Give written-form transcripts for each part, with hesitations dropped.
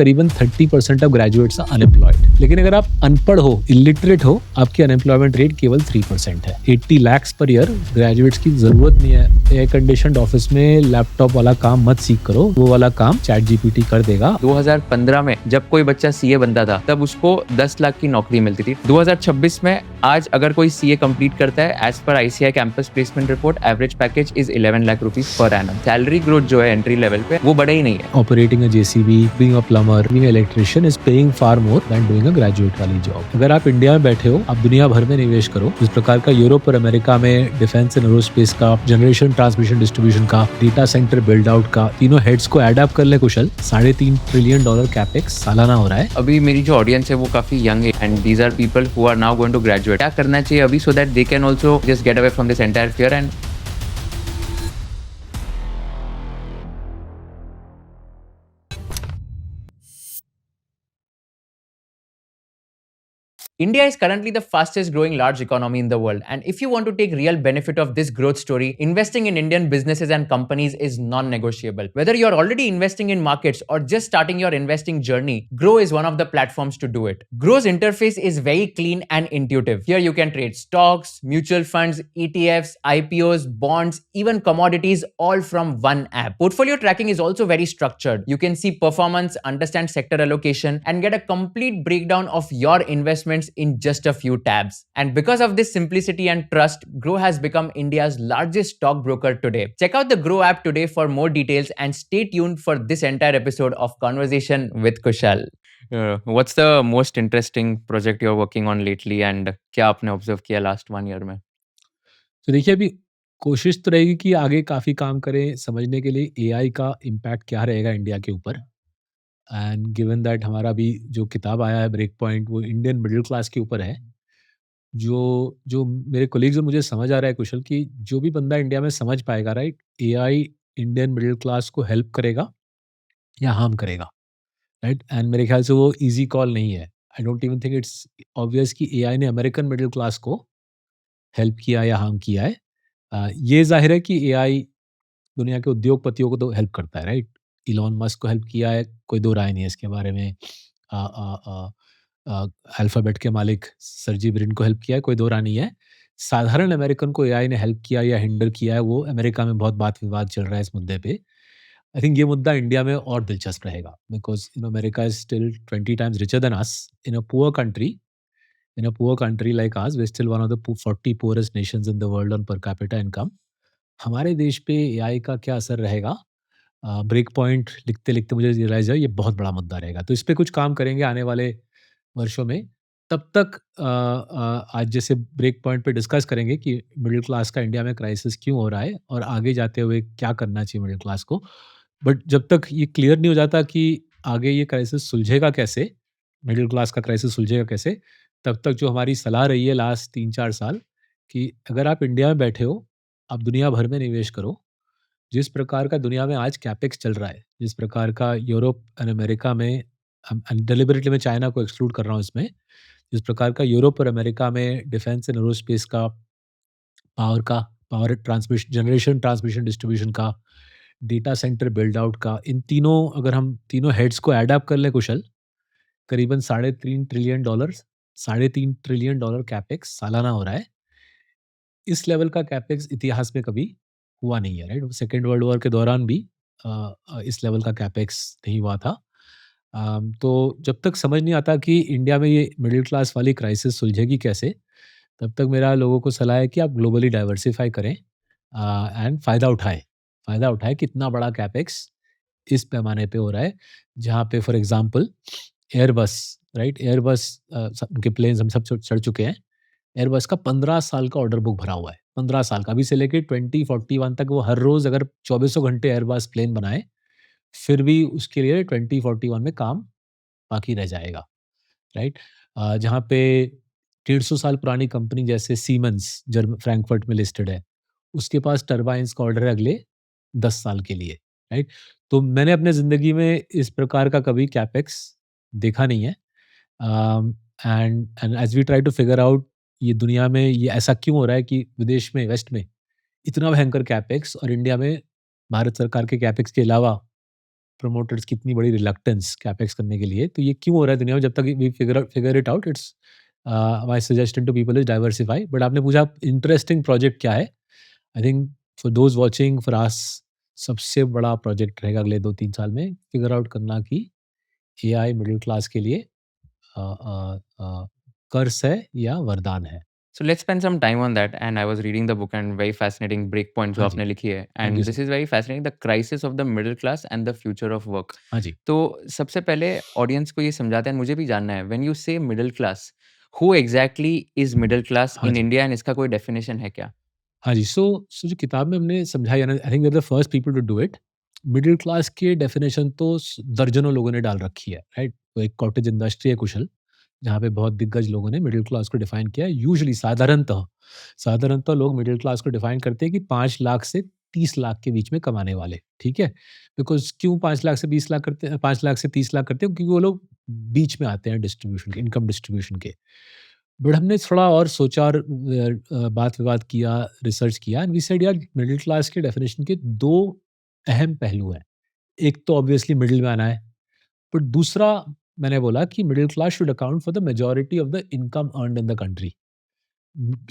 करीबन 30% of graduates are unemployed. लेकिन अगर आप अनपढ़ हो, इलिटरेट हो, आपकी अनएम्प्लॉयमेंट रेट केवल 3% है। 80 lakhs पर ईयर ग्रेजुएट्स की जरूरत नहीं है। एयर कंडीशनड ऑफिस में लैपटॉप वाला काम मत सीख करो, वो वाला काम चैट जीपीटी कर देगा। 2015 में जब कोई बच्चा सीए बनता था तब उसको 10 लाख की नौकरी मिलती थी। 2026 में आज अगर कोई सीए कंप्लीट करता है, एज पर ICI campus placement report, average package is 11 lakh rupees per annum. Salary growth जो है एंट्री लेवल पे वो बढ़ा ही नहीं है। Operating a JCB, being a plumber, being a electrician is paying far more than doing a graduate वाली job. अगर आप इंडिया में बैठे हो, आप दुनिया भर में निवेश करो। जिस प्रकार का यूरोप और अमेरिका में डिफेंस एंड एरोस्पेस का, जनरेशन ट्रांसमिशन डिस्ट्रीब्यूशन का, डेटा सेंटर बिल्ड आउट का, तीनों हेड्स को एड अप कर ले कुशल, $3.5 ट्रिलियन कैपेक्स सालाना हो रहा है। अभी मेरी जो ऑडियंस है वो काफी यंग है and these are people who are now going to graduate. क्या करना चाहिए अभी so that they can also just get away from this entire fear and India is currently the fastest growing large economy in the world. And if you want to take real benefit of this growth story, investing in Indian businesses and companies is non-negotiable. Whether you're already investing in markets or just starting your investing journey, Grow is one of the platforms to do it. Grow's interface is very clean and intuitive. Here you can trade stocks, mutual funds, ETFs, IPOs, bonds, even commodities, all from one app. Portfolio tracking is also very structured. You can see performance, understand sector allocation, and get a complete breakdown of your investments in just a few tabs. And because of this simplicity and trust, Grow has become India's largest stockbroker today. Check out the Grow app today for more details and stay tuned for this entire episode of Conversation with Kushal. What's the most interesting project you're working on lately and क्या आपने observe किया last 1 year में? तो देखिए, अभी कोशिश तो रहेगी कि आगे काफ़ी काम करें समझने के लिए एआई का इम्पैक्ट क्या रहेगा इंडिया के ऊपर। एंड गिवन दैट हमारा अभी जो किताब आया है ब्रेक पॉइंट, वो इंडियन मिडिल क्लास के ऊपर है। जो जो मेरे कोलीग्स और मुझे समझ आ रहा है कुशल, कि जो भी बंदा इंडिया में समझ पाएगा, right, AI Indian middle class को हेल्प करेगा या हार्म करेगा, राइट। एंड मेरे ख्याल से वो इजी कॉल नहीं है। I don't even think it's obvious कि एआई ने अमेरिकन मिडिल क्लास को हेल्प किया या हार्म किया है। ये जाहिर है कि एआई दुनिया के उद्योगपतियों को तो हेल्प करता है, राइट। इलॉन मस्क को हेल्प किया है, कोई दो राय नहीं है इसके बारे में। अल्फाबेट के मालिक सर्जी ब्रिन को हेल्प किया है, कोई दो राय नहीं है। साधारण अमेरिकन को एआई ने हेल्प किया या हिंडर किया है, वो अमेरिका में बहुत बात विवाद चल रहा है इस मुद्दे पे। आई थिंक ये मुद्दा इंडिया में और दिलचस्प रहेगा, because America is still 20 times richer than us. In a poor country, like ours, we're still one of the 40 poorest nations in the world on per capita income. हमारे देश पे AI का क्या असर रहेगा? ब्रेक पॉइंट लिखते-लिखते मुझे realise हुआ ये बहुत बड़ा मुद्दा रहेगा। तो इस पे कुछ काम करेंगे आने वाले वर्षों में। तब तक आज जैसे ब्रेक पॉइंट पे डिस्कस करेंगे कि मिडल क्लास का इंडिया में क्राइसिस क्यों हो रहा है और आगे जाते हुए क्या करना चाहिए मिडल क्लास को। बट जब तक ये क्लियर नहीं हो जाता कि आगे ये क्राइसिस सुलझेगा कैसे, मिडल क्लास का क्राइसिस सुलझेगा कैसे, तब तक जो हमारी सलाह रही है लास्ट 3-4 साल, कि अगर आप इंडिया में बैठे हो, आप दुनिया भर में निवेश करो। जिस प्रकार का दुनिया में आज कैपेक्स चल रहा है, जिस प्रकार का यूरोप एंड अमेरिका में, डेलिबरेटली मैं चाइना को एक्सक्लूड कर रहा हूँ इसमें, जिस प्रकार का यूरोप और अमेरिका में डिफेंस एंड एरोस्पेस का, power transmission, generation transmission distribution का, डेटा सेंटर बिल्ड आउट का, इन तीनों, अगर हम तीनों हेड्स को एड अप कर लें कुशल, करीबन $3.5 ट्रिलियन कैपेक्स सालाना हो रहा है। इस लेवल का कैपेक्स इतिहास में कभी हुआ नहीं है, राइट। सेकेंड वर्ल्ड वॉर के दौरान भी इस लेवल का कैपेक्स नहीं हुआ था। तो जब तक समझ नहीं आता कि इंडिया में ये मिडिल क्लास वाली क्राइसिस सुलझेगी कैसे, तब तक मेरा लोगों को सलाह है कि आप ग्लोबली डाइवर्सिफाई करें एंड फ़ायदा उठाएँ कि इतना बड़ा कैपेक्स इस पैमाने पे हो रहा है, जहाँ पे for example Airbus, right, Airbus उनके प्लेन्स हम सब चढ़ चुके हैं। एयरबस का 15 साल का ऑर्डर बुक भरा हुआ है, 15 साल का। अभी से लेके 2041 तक वो हर रोज़ अगर चौबीसों घंटे एयरबस प्लेन बनाए, फिर भी उसके लिए 2041 में काम बाकी रह जाएगा, राइट। जहाँ पे 150 साल पुरानी कंपनी जैसे सीमेंस फ्रैंकफर्ट में लिस्टेड है, उसके पास टरबाइन्स का ऑर्डर है अगले 10 साल के लिए, राइट। तो मैंने अपने ज़िंदगी में इस प्रकार का कभी कैपेक्स देखा नहीं है। And as we try to figure out ये दुनिया में ये ऐसा क्यों हो रहा है कि विदेश में, वेस्ट में इतना भयंकर कैपेक्स, और इंडिया में भारत सरकार के कैपेक्स के अलावा प्रमोटर्स की इतनी बड़ी रिलक्टेंस कैपेक्स करने के लिए, तो ये क्यों हो रहा है दुनिया में? जब तक we figure it out, it's my suggestion to people is diversify. But आपने पूछा इंटरेस्टिंग प्रोजेक्ट क्या है? I think for those watching, for us, सबसे बड़ा प्रोजेक्ट रहेगा अगले 2-3 साल में फिगर आउट करना कि एआई मिडिल क्लास के लिए अ कर्स है या वरदान है। So let's spend some time on that. And I was reading the book and very fascinating breakpoints जो हाँ जी, आपने लिखी है. Thank you And sir. this is very fascinating, the crisis of the middle class and the future of work. हाँ जी, तो सबसे पहले ऑडियंस को ये समझाते हैं, मुझे भी जानना है, when you say middle class, who exactly is middle class हाँ in जी। India and इसका कोई definition है क्या? हाँ जी, सो जो किताब में हमने समझाया ना, I think we are the first people to do it. Middle class की डेफिनेशन तो दर्जनों लोगों ने डाल रखी है, राइट? तो एक कॉटेज इंडस्ट्री है कुशल, जहाँ पे बहुत दिग्गज लोगों ने मिडिल क्लास को डिफाइन किया है। यूजुअली साधारणतः साधारणतः लोग मिडिल क्लास को डिफाइन करते हैं कि 5 लाख से 30 लाख के बीच में कमाने वाले, ठीक है? बिकॉज़ क्यों 5 लाख से 20 लाख करते हैं, 5 लाख से 30 लाख करते हैं? क्योंकि वो लोग बीच में आते हैं डिस्ट्रीब्यूशन के, इनकम डिस्ट्रीब्यूशन के। बट हमने थोड़ा और सोचा और बात-विवाद किया, रिसर्च किया, एंड वी सेड यार मिडिल क्लास के डेफिनिशन के 2 अहम पहलू हैं। एक तो ऑब्वियसली मिडल में आना है, बट दूसरा मैंने बोला कि middle class should account for the majority of the income earned in the country.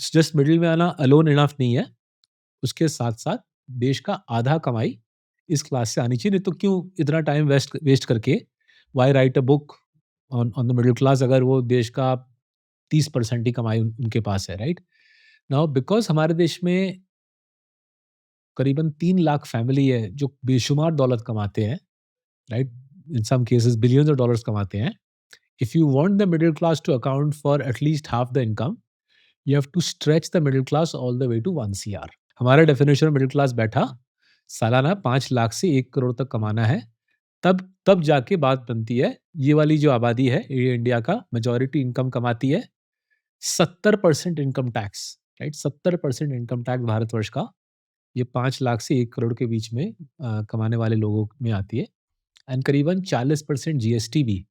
Just middle में आना अलोन इनफ नहीं है, उसके साथ-साथ देश का आधा कमाई इस क्लास से आनी चाहिए, नहीं तो क्यों इतना टाइम वेस्ट वेस्ट करके why right a book on on the middle class अगर वो देश का 30% ही कमाई उनके पास है, राइट? नाउ बिकॉज़ हमारे देश में करीबन 3 लाख फैमिली है जो बेशुमार दौलत कमाते हैं, right? In some cases billions of dollars कमाते हैं। If you want the middle class to account for at least half the income, you have to stretch the middle class all the way to 1 CR. हमारा definition of middle class बैठा, सालाना 5 लाख से 1 करोड़ तक कमाना है, तब तब जाके बात बनती है। ये वाली जो आबादी है, ये इंडिया का मेजॉरिटी इनकम कमाती है। 70% income tax, right? 70% income tax Bharatvarsh का, ये 5 लाख से 1 करोड़ के बीच में कमाने वाले लोगों में आती है, एंड करीबन 40% जीएसटी भी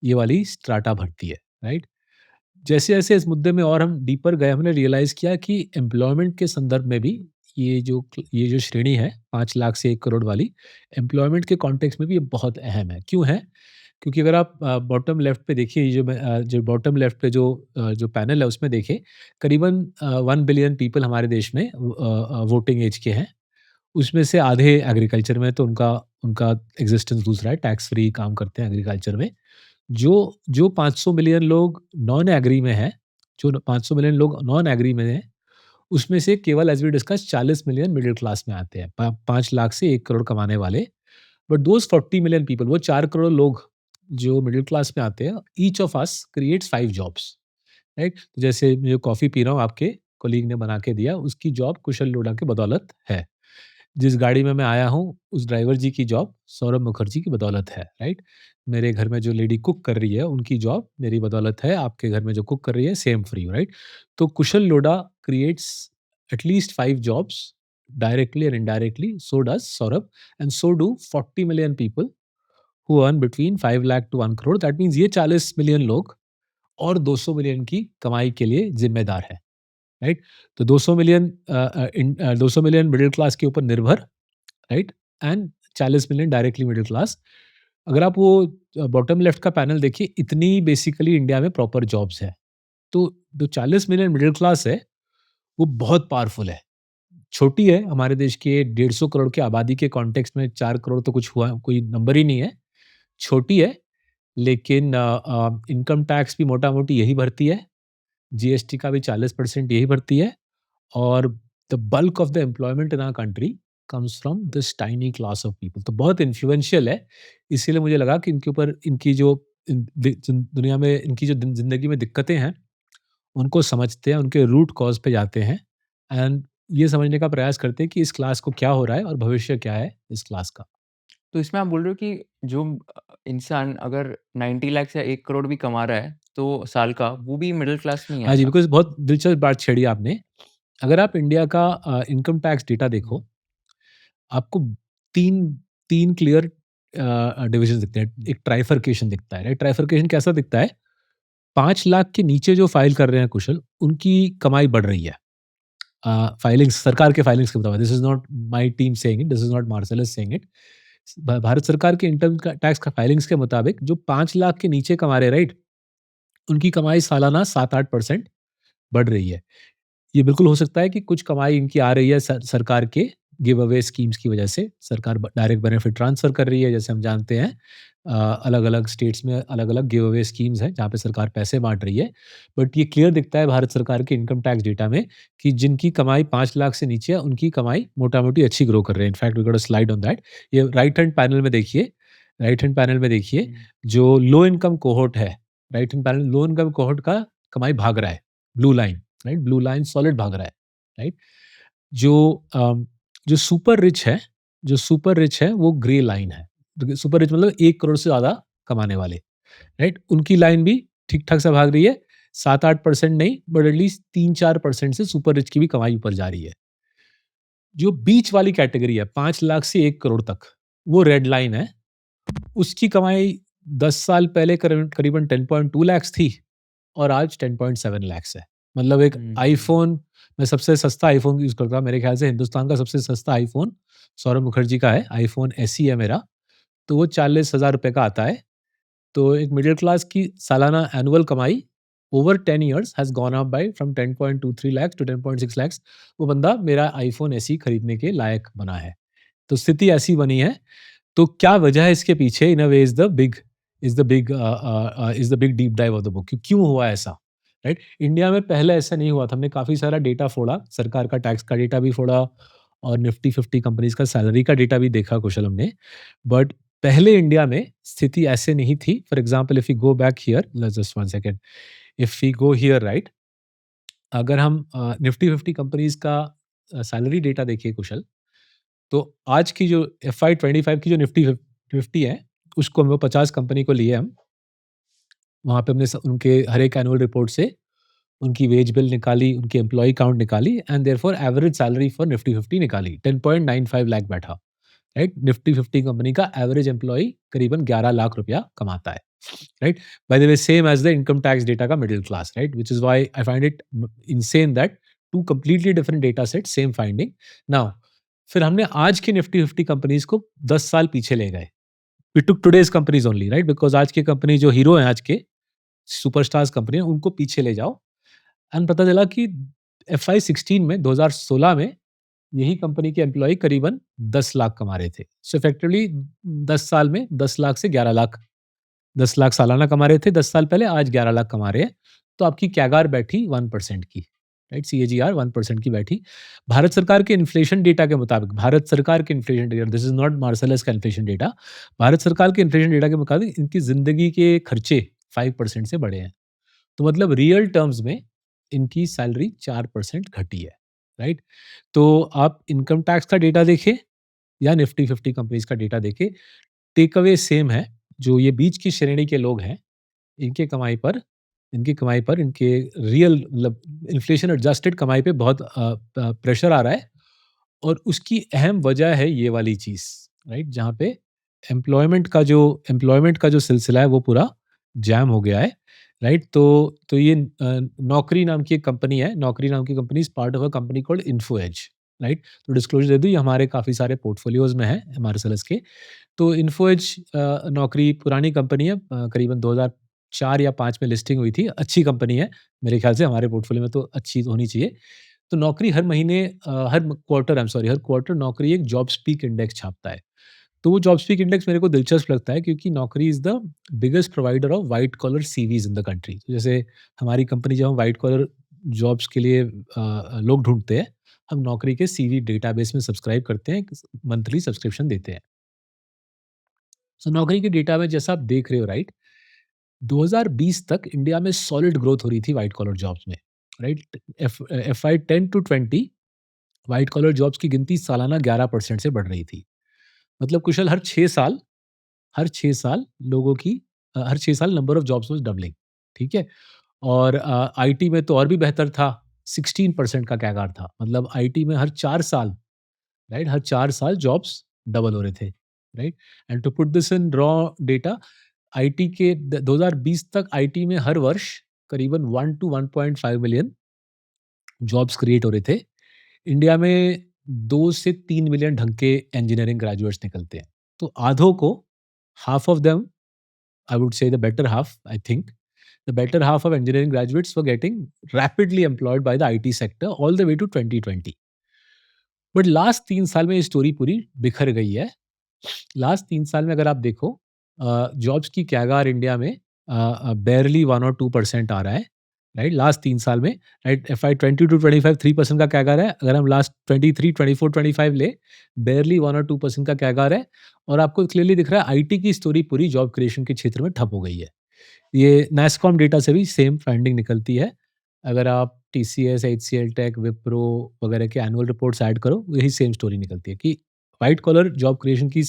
ये वाली स्ट्राटा भरती है, राइट? जैसे-जैसे इस मुद्दे में और हम डीपर गए, हमने रियलाइज़ किया कि एम्प्लॉयमेंट के संदर्भ में भी ये जो श्रेणी है 5 लाख से 1 करोड़ वाली, एम्प्लॉयमेंट के कॉन्टेक्स्ट में भी ये बहुत अहम है। क्यों है? क्योंकि अगर आप बॉटम लेफ्ट पे देखिए, ये जो बॉटम लेफ्ट पे जो पैनल है उसमें देखें, करीबन 1 बिलियन पीपल हमारे देश में वोटिंग एज के हैं। उसमें से आधे एग्रीकल्चर में, तो उनका उनका एग्जिस्टेंस दूसरा है, टैक्स फ्री काम करते हैं एग्रीकल्चर में। जो 500 मिलियन लोग नॉन एग्री में हैं, जो 500 मिलियन लोग नॉन एग्री में हैं, उसमें से केवल as we discussed 40 million middle class में आते हैं, 5 लाख से 1 करोड़ कमाने वाले। बट दोज़ 40 मिलियन पीपल, वो 4 करोड़ लोग जो मिडल क्लास में आते हैं, each of us creates 5 jobs, right? तो जैसे मैं जो कॉफ़ी पी रहा हूँ, आपके कलीग ने बना के दिया, उसकी जॉब कुशल लोढ़ा की बदौलत है। जिस गाड़ी में मैं आया हूँ, उस ड्राइवर जी की जॉब सौरभ मुखर्जी की बदौलत है, राइट? मेरे घर में जो लेडी कुक कर रही है, उनकी जॉब मेरी बदौलत है, आपके घर में जो कुक कर रही है, सेम फॉर यू, राइट? तो Kushal Lodha creates at least 5 jobs directly and indirectly, so does Saurabh, and so do 40 million people who earn between 5 lakh to 1 crore. That means ये 40 मिलियन लोग और 200 मिलियन की कमाई के लिए ज़िम्मेदार हैं, राइट? तो 200 मिलियन मिडल क्लास के ऊपर निर्भर, right? And 40 million directly middle class. अगर आप वो बॉटम लेफ्ट का पैनल देखिए, इतनी बेसिकली इंडिया में प्रॉपर जॉब्स हैं। तो जो 40 मिलियन मिडल क्लास है, वो बहुत पावरफुल है। छोटी है, हमारे देश के 150 करोड़ की आबादी के कॉन्टेक्स्ट में 4 करोड़ तो कुछ हुआ, कोई नंबर ही नहीं है। छोटी है, लेकिन इनकम टैक्स भी मोटा-मोटी यही भरती है, जीएसटी का भी 40% यही भरती है, और the bulk of the employment in our country comes from this tiny class of people. तो बहुत इन्फ्लुएंशियल है, इसीलिए मुझे लगा कि इनके ऊपर इनकी जो दुनिया में इनकी जो जिंदगी में दिक्कतें हैं, उनको समझते हैं, उनके रूट कॉज पे जाते हैं, एंड ये समझने का प्रयास करते हैं कि इस क्लास को क्या हो रहा है और भविष्य क्या है इस क्लास का। तो इसमें आप बोल रहे हो कि जो इंसान अगर 90 लाख या 1 करोड़ भी कमा रहा है, तो साल का, वो भी मिडल क्लास में ही हाँ जी, आएगा? बिकॉज बहुत दिलचस्प बात छेड़ी आपने। अगर आप इंडिया का इनकम टैक्स डेटा देखो, आपको तीन तीन क्लियर डिविजन दिखते हैं, एक ट्राइफरकेशन दिखता है, राइट? ट्राइफरकेशन कैसा दिखता है? 5 लाख के नीचे जो फाइल कर रहे हैं कुशल, उनकी कमाई बढ़ रही है। फाइलिंग्स, सरकार के फाइलिंग्स के मुताबिक, this is not my team saying it, this is not Marcellus saying it. Bharat सरकार के इनकम का टैक्स का फाइलिंग्स के मुताबिक जो 5 लाख के नीचे कमा रहे हैं, राइट? उनकी कमाई सालाना 7-8% बढ़ रही है। ये बिल्कुल हो सकता है कि कुछ कमाई इनकी आ रही है सरकार के गिव अवे स्कीम्स की वजह से। सरकार डायरेक्ट बेनिफिट ट्रांसफ़र कर रही है, जैसे हम जानते हैं। अलग-अलग स्टेट्स में अलग-अलग गिव अवे स्कीम्स हैं, जहाँ पे सरकार पैसे बाँट रही है। बट ये क्लियर दिखता है भारत सरकार के इनकम टैक्स डेटा में कि जिनकी कमाई 5 लाख से नीचे है, उनकी कमाई मोटा-मोटी अच्छी ग्रो कर रहे हैं। In fact we got a slide on that. ये राइट हैंड पैनल में देखिए, हुँ। जो लो इनकम कोहोर्ट है, right hand panel low income cohort का कमाई भाग रहा है, blue line. Right, blue line solid भाग रहा है, राइट? जो जो सुपर रिच है वो ग्रे लाइन है। तो सुपर रिच मतलब 1 करोड़ से ज़्यादा कमाने वाले, राइट? उनकी लाइन भी ठीक-ठाक सा भाग रही है, 7-8% नहीं, बट एटलीस्ट 3-4% से सुपर रिच की भी कमाई ऊपर जा रही है। जो बीच वाली कैटेगरी है, 5 लाख से 1 करोड़ तक, वो रेड लाइन है। उसकी कमाई 10 साल पहले करीबन 10.2 लैक्स थी और आज 10.7 लैक्स है। मतलब एक हुँ। आईफ़ोन, मैं सबसे सस्ता आईफ़ोन यूज़ करता हूँ, मेरे ख़्याल से हिंदुस्तान का सबसे सस्ता आईफ़ोन सौरभ मुखर्जी का है, आईफ़ोन एसई है मेरा, तो वो ₹40,000 का आता है। तो एक मिडल क्लास की सालाना एनुअल कमाई over 10 years has gone up by from 10.23 lakhs to 10.6 lakhs. वो बंदा मेरा आईफ़ोन एसई खरीदने के लायक बना है। तो स्थिति ऐसी बनी है। तो क्या वजह है इसके पीछे? In a way is the big deep dive of the book. क्यों हुआ ऐसा? राइट? इंडिया में पहले ऐसा नहीं हुआ था। हमने काफ़ी सारा डेटा फोड़ा, सरकार का टैक्स का डेटा भी फोड़ा और निफ्टी 50 कंपनीज़ का सैलरी का डेटा भी देखा कुशल हमने। बट पहले इंडिया में स्थिति ऐसे नहीं थी। For example if you go back here, just 1 second, if we go here, right? अगर हम निफ्टी 50 कंपनीज़ का सैलरी डेटा देखिए कुशल, तो आज की जो एफआई 25 की जो निफ्टी 50 है, उसको हम 50 कंपनी को लिए हम। वहाँ पे हमने उनके हर एक एनुअल रिपोर्ट से उनकी वेज बिल निकाली, उनकी एम्प्लॉयी काउंट निकाली and therefore average salary for Nifty 50 निकाली। 10.95 लाख बैठा, राइट? निफ्टी 50 कंपनी का एवरेज एम्प्लॉयी करीबन 11 लाख रुपया कमाता है, right? By the way same as the income tax data का middle class, right? Which is why I find it insane that 2 completely different data set, same finding. Now फिर हमने आज की निफ्टी 50 कंपनीज़ को 10 साल पीछे ले गए। We took today's companies only, right? Because आज की कंपनी जो हीरो हैं आज के, सुपरस्टार्स कंपनी है, उनको पीछे ले जाओ एंड पता चला कि एफआई 16 में 2016 में यही कंपनी के एम्प्लॉयी करीबन 10 लाख कमा रहे थे। सो इफेक्टिवली 10 साल में 10 लाख से 11 लाख, 10 लाख सालाना कमा रहे थे 10 साल पहले, आज 11 लाख कमा रहे हैं। तो आपकी कैगार बैठी 1% की, राइट? सीएजीआर 1% की बैठी। भारत सरकार के इन्फ्लेशन डेटा के मुताबिक, भारत सरकार के inflation data, this is not Marcellus का इन्फ्लेशन डेटा। भारत सरकार के इन्फ्लेशन डेटा के मुताबिक इनकी ज़िंदगी के खर्चे 5% से बढ़े हैं। तो मतलब रियल टर्म्स में इनकी सैलरी 4% घटी है, राइट? तो आप इनकम टैक्स का डेटा देखें या निफ्टी 50 कंपनीज़ का डेटा देखें, टेक अवे सेम है। जो ये बीच की श्रेणी के लोग हैं, इनके कमाई पर इनकी कमाई पर इनके रियल मतलब इन्फ्लेशन एडजस्टेड कमाई पे बहुत प्रेशर आ रहा है और उसकी अहम वजह है ये वाली चीज़, राइट? जहाँ पे एम्प्लॉयमेंट का जो सिलसिला है वो पूरा जैम हो गया है, राइट? तो ये नौकरी नाम की एक कंपनी है, नौकरी नाम की company is part of a company called Info Edge, right? तो डिस्क्लोज़र दे दूँ, ये हमारे काफ़ी सारे पोर्टफोलियोज़ में है, हमारे सेल्स के। तो इन्फो एज नौकरी पुरानी कंपनी है, करीबन 2004 या 5 में लिस्टिंग हुई थी, अच्छी कंपनी है, मेरे ख्याल से हमारे पोर्टफोलियो में तो अच्छी होनी चाहिए। तो नौकरी हर महीने हर क्वार्टर, आई एम सॉरी, हर क्वार्टर नौकरी एक जॉब स्पीक इंडेक्स छापता है। तो वो जॉब स्पीक इंडेक्स मेरे को दिलचस्प लगता है क्योंकि Naukri is the biggest provider of white collar CVs in the country. तो जैसे हमारी कंपनी जब हम व्हाइट कॉलर जॉब्स के लिए लोग ढूँढते हैं, हम नौकरी के सीवी डेटाबेस में सब्सक्राइब करते हैं, मंथली सब्सक्रिप्शन देते हैं। सो नौकरी के डेटा में जैसा आप देख रहे हो, राइट? 2020 तक इंडिया में सॉलिड ग्रोथ हो रही थी व्हाइट कॉलर जॉब्स में, right? FY 10 to 20 white collar jobs की गिनती सालाना 11% से बढ़ रही थी। मतलब कुशल हर 6 साल लोगों की हर 6 साल number of jobs was doubling, ठीक है? और आईटी में तो और भी बेहतर था, 16% का कैगार था। मतलब आईटी में हर 4 साल, राइट? हर 4 साल जॉब्स डबल हो रहे थे, right? And to put this in raw data, IT के 2020 तक आईटी में हर वर्ष करीबन 1 टू 1.5 मिलियन जॉब्स क्रिएट हो रहे थे। इंडिया में 2 से 3 मिलियन ढंग के इंजीनियरिंग ग्रेजुएट्स निकलते हैं। तो आधों को, half of them, I would say the better half, I think the better half of engineering graduates were getting rapidly employed by the IT sector all the way to 2020. But last 3 साल में ये story पूरी बिखर गई है। Last 3 साल में अगर आप देखो, जॉब्स की कैगार इंडिया में बारली 1 और 2% आ रहा है, राइट? लास्ट 3 साल में, राइट? एफआई 20 टू 25 3% का कैगार है। अगर हम लास्ट 23, 24, 25 ले, बारली 1 और 2% का कैगार है, और आपको क्लियरली दिख रहा है आईटी की स्टोरी पूरी जॉब क्रिएशन के क्षेत्र में ठप हो गई है। ये नैस्कॉम डेटा से भी सेम फाइंडिंग निकलती है। अगर आप टीसीएस, एचसीएल टेक, विप्रो वगैरह के एनुअल रिपोर्ट्स ऐड करो, यही सेम स्टोरी निकलती है कि व्हाइट कॉलर जॉब क्रिएशन की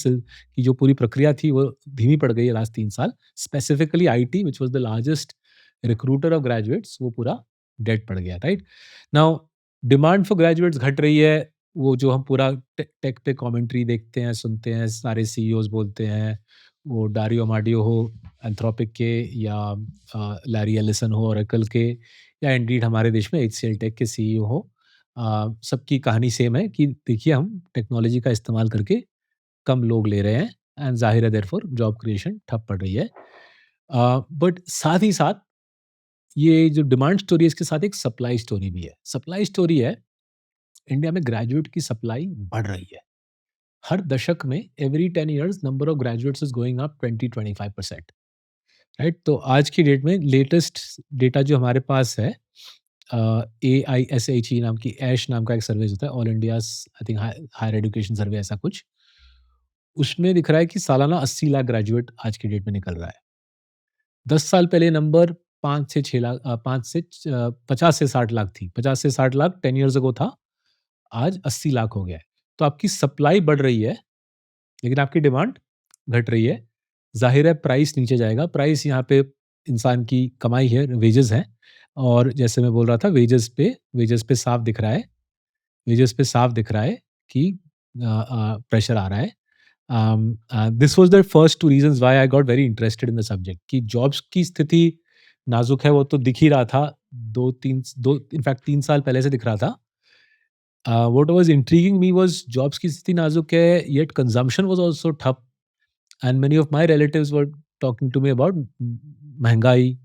जो पूरी प्रक्रिया थी वो धीमी पड़ गई है लास्ट 3 साल। Specifically IT which was the largest recruiter of graduates, वो पूरा डेड पड़ गया, right? Now demand for graduates घट रही है, वो जो हम पूरा टेक पे कमेंट्री देखते हैं, सुनते हैं, सारे सीईओज बोलते हैं, वो डारियो अमाडियो हो एंथ्रोपिक के, या लैरी एलिसन हो ओरेकल के, या इंडीड हमारे देश में एचसीएल टेक के सीईओ हो, सबकी कहानी सेम है कि देखिए हम टेक्नोलॉजी का इस्तेमाल करके कम लोग ले रहे हैं, एंड ज़ाहिर है देयरफॉर जॉब क्रिएशन ठप पड़ रही है। बट साथ ही साथ ये जो डिमांड स्टोरी है, इसके साथ एक सप्लाई स्टोरी भी है। सप्लाई स्टोरी है, इंडिया में ग्रेजुएट की सप्लाई बढ़ रही है। हर दशक में every 10 years number of graduates is going up 20-25%, right? तो आज की डेट में लेटेस्ट डेटा जो हमारे पास है, AISHE नाम की, ऐश नाम का एक सर्वे होता है, all India's I think higher education survey, ऐसा कुछ, उसमें दिख रहा है कि सालाना 80 लाख ग्रेजुएट आज की डेट में निकल रहा है। 10 साल पहले नंबर 5 से 6 लाख, 5 से 50 से 60 लाख थी। 50 से 60 लाख 10 इयर्स अगो था, आज 80 लाख हो गया है। तो आपकी सप्लाई बढ़ रही है, लेकिन आपकी डिमांड घट रही है। ज़ाहिर है प्राइस नीचे जाएगा। प्राइस यहाँ पे इंसान की कमाई है, वेजेस हैं, और जैसे मैं बोल रहा था, वेजेस पे साफ दिख रहा है, वेजेस पे साफ दिख रहा है कि प्रेशर आ रहा है। This was the first 2 reasons why I got very interested in the subject, कि जॉब्स की स्थिति नाज़ुक है, वो तो दिख ही रहा था। 2 इनफैक्ट 3 साल पहले से दिख रहा था। What was intriguing me was jobs की स्थिति नाजुक है, yet consumption was also ठप, and many of my relatives were talking to me about महंगाई,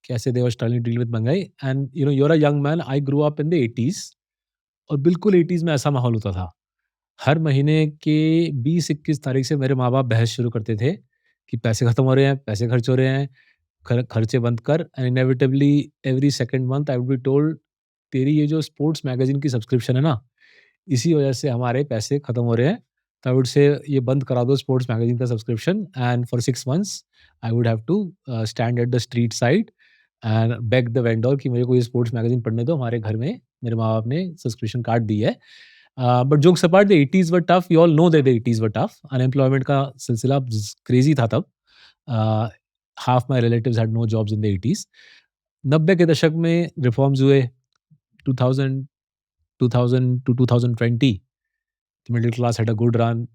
कैसे they were struggling to deal with महंगाई, and you're a young man, I grew up in the 80s, और बिल्कुल 80s में ऐसा माहौल होता था। हर महीने के 20-21 तारीख से मेरे माँ-बाप बहस शुरू करते थे कि पैसे खत्म हो रहे हैं, पैसे खर्च हो रहे हैं, खर्चे बंद कर, and inevitably every second month I would be told, तेरी ये जो स्पोर्ट्स मैगज़ीन की सब्सक्रिप्शन है ना, इसी वजह से हमारे पैसे खत्म हो रहे हैं। तो आई वुड से ये बंद करा दो स्पोर्ट्स मैगज़ीन का subscription, and for 6 months I would have to stand at the street side and beg the vendor कि मुझे कोई स्पोर्ट्स मैगज़ीन पढ़ने दो। हमारे घर में मेरे माँ-बाप ने सब्सक्रिप्शन काट दी है। But jokes apart, the 80s were tough, you all know that the 80s were tough. Unemployment का सिलसिला क्रेज़ी था तब। Half my relatives had no jobs in the 80s। 90 के दशक में रिफॉर्म्स हुए, 2000 2000 to 2020, the middle class had a good run.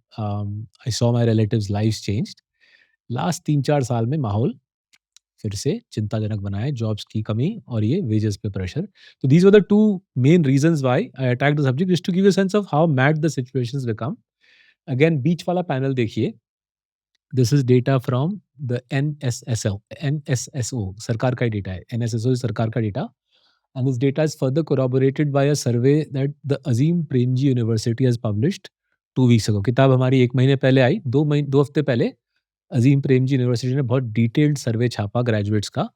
I saw my relatives' lives changed. Last 3-4 साल में माहौल फिर से चिंताजनक बना है, जॉब्स की कमी और ये वेजेस पे प्रेशर। तो these were the 2 main reasons why I attacked the subject, just to give you a sense of how mad the situations become. Again बीच वाला पैनल देखिए, this is data from the NSSO, सरकार का ही data है। NSSO सरकार का data, and this data is further corroborated by a survey that the Azim Premji University has published 2 weeks ago। किताब हमारी 1 महीने पहले आई, 2 हफ्ते पहले अज़ीम प्रेमजी यूनिवर्सिटी ने बहुत डिटेल्ड सर्वे छापा ग्रेजुएट्स का।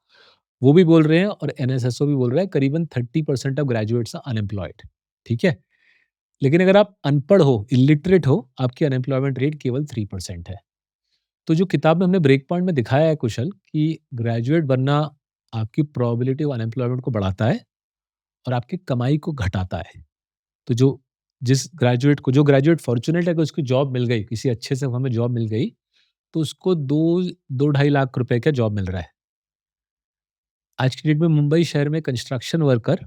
वो भी बोल रहे हैं और एनएसएसओ भी बोल रहा है, करीबन 30% ऑफ ग्रेजुएट्स आर अनएम्प्लॉयड, ठीक है? लेकिन अगर आप अनपढ़ हो, इलिटरेट हो, आपकी अनएम्प्लॉयमेंट रेट केवल 3% है। तो जो किताब में हमने ब्रेक पॉइंट में दिखाया है कुशल, कि ग्रेजुएट बनना आपकी प्रोबेबिलिटी ऑफ अनएम्प्लॉयमेंट को बढ़ाता है और आपकी कमाई को घटाता है। तो जो ग्रेजुएट फॉर्च्यूनेट है कि उसको जॉब मिल गई, किसी अच्छे से हमें जॉब मिल गई, तो उसको 2 ढाई लाख रुपए का जॉब मिल रहा है। आज की डेट में मुंबई शहर में construction worker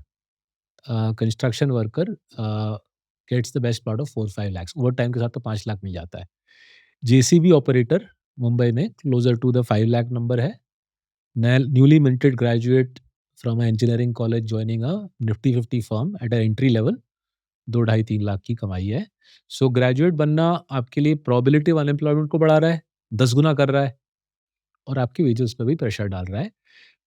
gets the best part of 4-5 lakh, overtime के साथ तो 5 लाख मिल जाता है। जेसीबी ऑपरेटर मुंबई में closer to the 5 lakh number है। Newly minted graduate from an engineering college joining a Nifty 50 firm at an entry level 2 ढाई 3 लाख की कमाई है। सो ग्रेजुएट बनना आपके लिए प्रोबेबिलिटी ऑफ अनएम्प्लॉयमेंट को बढ़ा रहा है, 10 गुना कर रहा है और आपकी वेजेस पे भी प्रेशर डाल रहा है,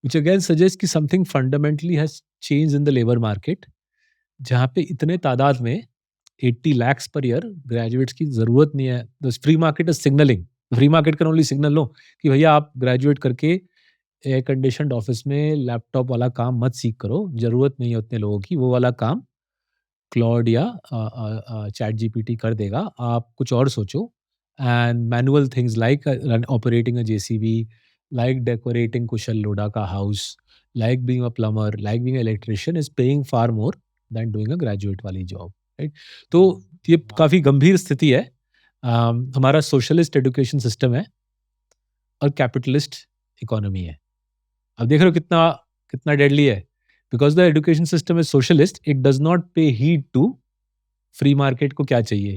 व्हिच अगेन सजेस्ट कि something fundamentally has changed in the labour market, जहाँ पे इतने तादाद में 80 lakhs पर ईयर ग्रेजुएट्स की ज़रूरत नहीं है। The free market is signalling, free market can only signal no कि भैया आप ग्रेजुएट करके एयर कंडीशन्ड ऑफिस में लैपटॉप वाला काम मत सीख करो, ज़रूरत नहीं है उतने लोगों की, वो वाला काम क्लॉड या चैट जीपीटी कर देगा, आप कुछ और सोचो। And manual things like operating a JCB, like decorating Kushal Lodha का house, like being a plumber, like being electrician is paying far more than doing a graduate वाली जॉब, राइट? तो ये काफ़ी गंभीर स्थिति है। हमारा सोशलिस्ट एजुकेशन सिस्टम है और कैपिटलिस्ट इकोनॉमी है। अब देख रहे हो कितना कितना डेडली है। Because the education system is socialist, it does not पे हीड टू फ्री मार्केट को क्या चाहिए,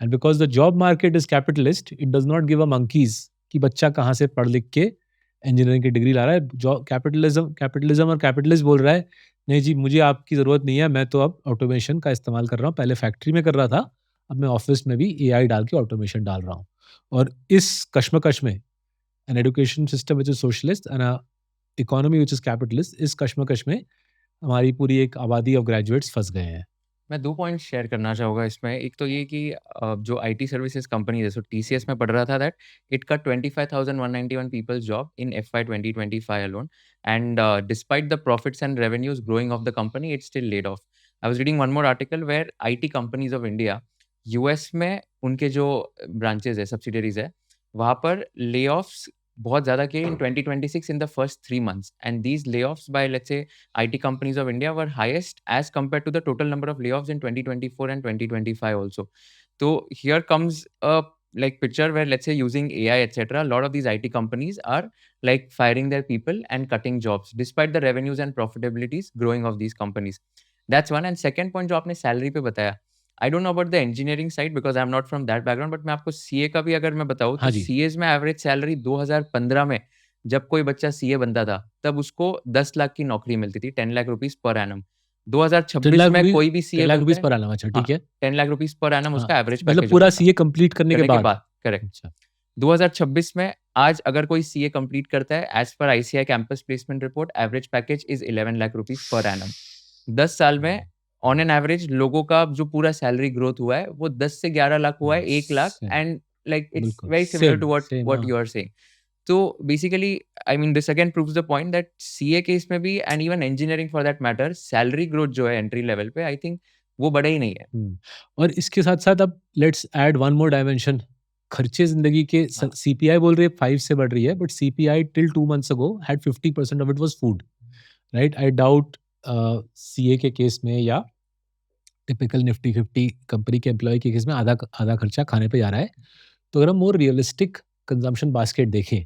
and because the job market is capitalist, it does not give a monkeys कि बच्चा कहाँ से पढ़ लिख के इंजीनियरिंग की डिग्री ला रहा है। जॉब कैपिटलिज्म कैपिटलिज्म और कैपिटलिस्ट बोल रहा है नहीं जी, मुझे आपकी ज़रूरत नहीं है, मैं तो अब ऑटोमेशन का इस्तेमाल कर रहा हूँ, पहले फैक्ट्री में कर रहा था, अब मैं ऑफिस में भी एआई डाल के ऑटोमेशन डाल रहा हूँ। और इस कश्मकश में an education system which is socialist and economy which is capitalist, इस कश्मकश में हमारी पूरी एक आबादी ऑफ ग्रेजुएट्स फंस गए हैं। मैं 2 पॉइंट शेयर करना चाहूँगा इसमें। एक तो ये कि जो आईटी सर्विसेज़ कंपनी जैसे टीसीएस में पढ़ रहा था that it cut 25,191 peoples job in FY 2025 alone and despite the profits and revenues growing of the company it still laid off. I was reading one more article where IT companies of India US में उनके जो branches है, सब्सिडियरीज़ है, वहाँ पर layoffs बहुत ज़्यादा किए इन 2026 in the first 3 months and these layoffs by let's say IT companies of India were highest as compared to the total number of layoffs in 2024 and 2025 also. So here comes a like picture where let's say using AI etc. a lot of these IT companies are like firing their people and cutting jobs despite the revenues and profitabilities growing of these companies. That's one. And second point जो आपने salary पे बताया, I don't know about the engineering side because I am not from that background but मैं आपको CA का भी अगर मैं बताऊँ तो हाँ जी, सीएज़ में एवरेज सैलरी 2015 में जब कोई बच्चा सीए बनता था, तब उसको 10 लाख की नौकरी मिलती थी, 10 lakh rupees per annum. 10 2026 lakh में रुपीज़ कोई भी 10 सीए लाख बनता रुपीज़ है पर annum, अच्छा हाँ, ठीक है। 10 लाख रुपीज़ पर एनम हाँ, उसका एवरेज मतलब पैकेज पूरा होता था, सीए कंप्लीट करने के करने के बाद? बाद, करेक्ट। अच्छा, 2026 में आज अगर कोई सीए कंप्लीट करता है, as per ICI campus placement report average package is 11 lakh rupees per annum. 10 साल में ऑन एन एवरेज लोगों का जो पूरा सैलरी ग्रोथ हुआ है, वो 10 से 11 लाख हुआ है, 1 lakh same, and like it's बिल्कुल, very similar to what same what हाँ। You are saying. तो basically I mean this again proves the point that CA case में भी and even engineering for that matter salary growth जो है entry level पे I think वो बढ़ा ही नहीं है। हुँ, और इसके साथ-साथ अब let's add one more dimension, खर्चे ज़िंदगी के स हाँ, सीपीआई बोल रही है 5 से बढ़ रही है, but CPI till 2 months ago had 50% of it was food, right? I doubt CA के केस में या टिपिकल निफ्टी 50 कंपनी के एम्प्लॉयी के केस में आधा आधा खर्चा खाने पे जा रहा है। तो अगर हम मोर रियलिस्टिक कंजम्पशन बास्केट देखें,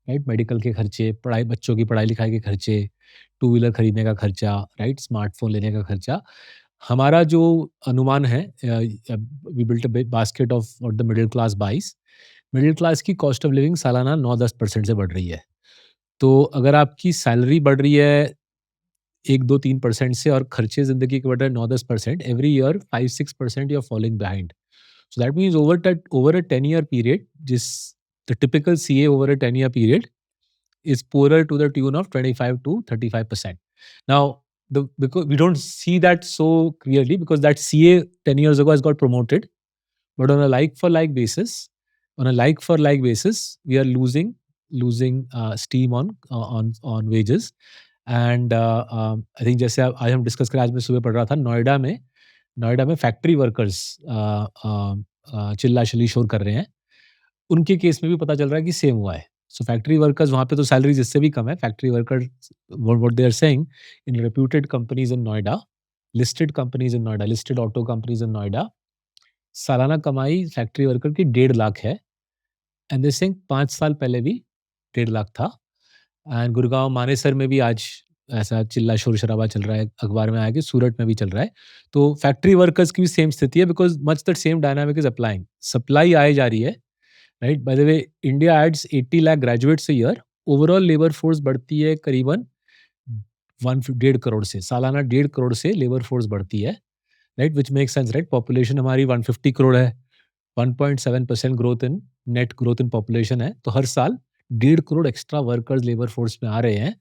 राइट? मेडिकल के खर्चे, पढ़ाई बच्चों की पढ़ाई-लिखाई के खर्चे, टू व्हीलर खरीदने का खर्चा, राइट? स्मार्टफ़ोन लेने का खर्चा, हमारा जो अनुमान है we built a basket of what the middle class buys. Middle class की कॉस्ट ऑफ लिविंग सालाना 9-10% से बढ़ रही है। तो अगर आपकी सैलरी बढ़ रही है 1, 2, 3% से और खर्चे ज़िंदगी के बढ़ रहे हैं 9-10%, every year 5-6% you are falling behind. So that means over a 10-year period, just the typical CA over a 10-year period is poorer to the tune of 25 to 35%. Now, because we don't see that so clearly because that CA 10 years ago has got promoted, but on a like for like basis, we are losing steam on wages. And I think जैसे आज हम discuss करें, आज मैं सुबह पढ़ रहा था नोएडा में फैक्ट्री वर्कर्स चिल्ला शोर कर रहे हैं। उनके केस में भी पता चल रहा है कि सेम हुआ है। सो फैक्ट्री वर्कर्स वहाँ पे तो सैलरीज इससे भी कम है। Factory workers what they are saying in reputed companies in Noida, listed auto companies in Noida, सालाना कमाई फैक्ट्री वर्कर की 1.5 लाख है। एंड दे सेइंग 5 साल पहले भी 1.5 लाख था। एंड गुड़गाँव मानेसर में भी आज ऐसा चिल्ला शोर-शराबा चल रहा है, अखबार में आया कि सूरत में भी चल रहा है। तो फैक्ट्री वर्कर्स की भी सेम स्थिति है because much the same dynamic is applying. Supply आए जा रही है, right? By the way India adds 80 lakh graduates a year, overall labour force बढ़ती है करीबन 1 डेढ़ करोड़ से, सालाना 1.5 करोड़ से लेबर फोर्स बढ़ती है, right? Which makes sense, right? Population हमारी 150 करोड़ है, 1.7% growth in net growth in population है, तो हर साल 1.5 crore extra workers labour force में आ रहे हैं।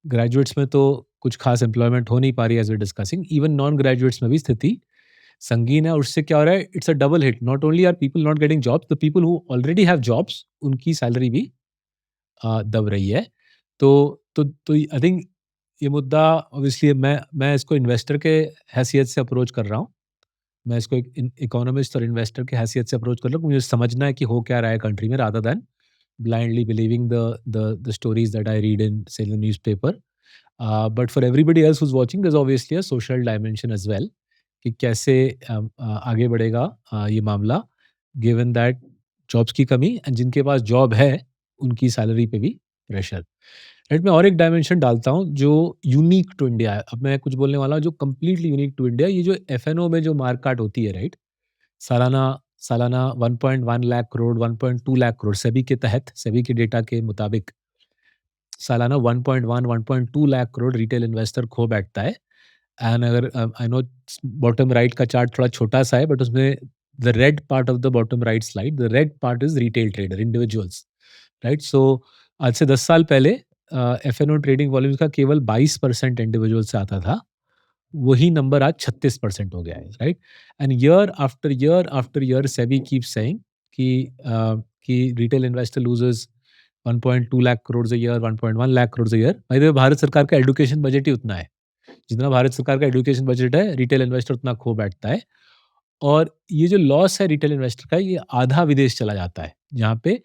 ग्रेजुएट्स में तो कुछ खास एम्प्लॉयमेंट हो नहीं पा रही है as we discussing, even non graduates में भी स्थिति संगीन है और उससे क्या हो रहा है, it's a double hit, not only are people not getting jobs, the people who already have jobs उनकी सैलरी भी दब रही है। तो आई थिंक ये मुद्दा ऑब्वियसली मैं इसको इन्वेस्टर के हैसियत से अप्रोच कर रहा हूँ। मैं इसको एक इकोनॉमिस्ट और इन्वेस्टर की हैसियत से अप्रोच कर रहा हूँ। मुझे समझना है कि हो क्या रहा है कंट्री में rather than blindly believing the stories that I read in, say, the newspaper. But for everybody else who's watching, there's obviously a social dimension as well. कि कैसे आगे बढ़ेगा ये मामला, गिवन दैट जॉब्स की कमी एंड जिनके पास जॉब है उनकी सैलरी पे भी प्रेशर। राइट, मैं और एक डायमेंशन डालता हूँ जो यूनिक टू इंडिया है। अब मैं कुछ बोलने वाला हूँ जो कंप्लीटली यूनिक टू इंडिया, ये जो एफएनओ में जो मार्ककाट होती है, राइट? सालाना सालाना 1.1 लाख करोड़, 1.2 लाख करोड़ सेबी के तहत, सेबी के डेटा के मुताबिक सालाना 1.1 1.2 लाख करोड़ रिटेल इन्वेस्टर खो बैठता है। एंड अगर आई नो बॉटम राइट का चार्ट थोड़ा छोटा सा है, बट उसमें the red part of the bottom right slide, the red part is retail trader individuals, right? So आज से 10 साल पहले F N O trading volumes का केवल 22% इंडिविजुअल से आता था, वही नंबर आज 36% हो गया है, right? And year after year SEBI keep saying कि retail investor loses 1.2 lakh crore a year, 1.1 lakh crore a ईयर। बाय द वे, भारत सरकार का एजुकेशन बजट ही उतना है। जितना भारत सरकार का एजुकेशन बजट है, रिटेल इन्वेस्टर उतना खो बैठता है। और ये जो लॉस है रिटेल इन्वेस्टर का, ये आधा विदेश चला जाता है। जहाँ पे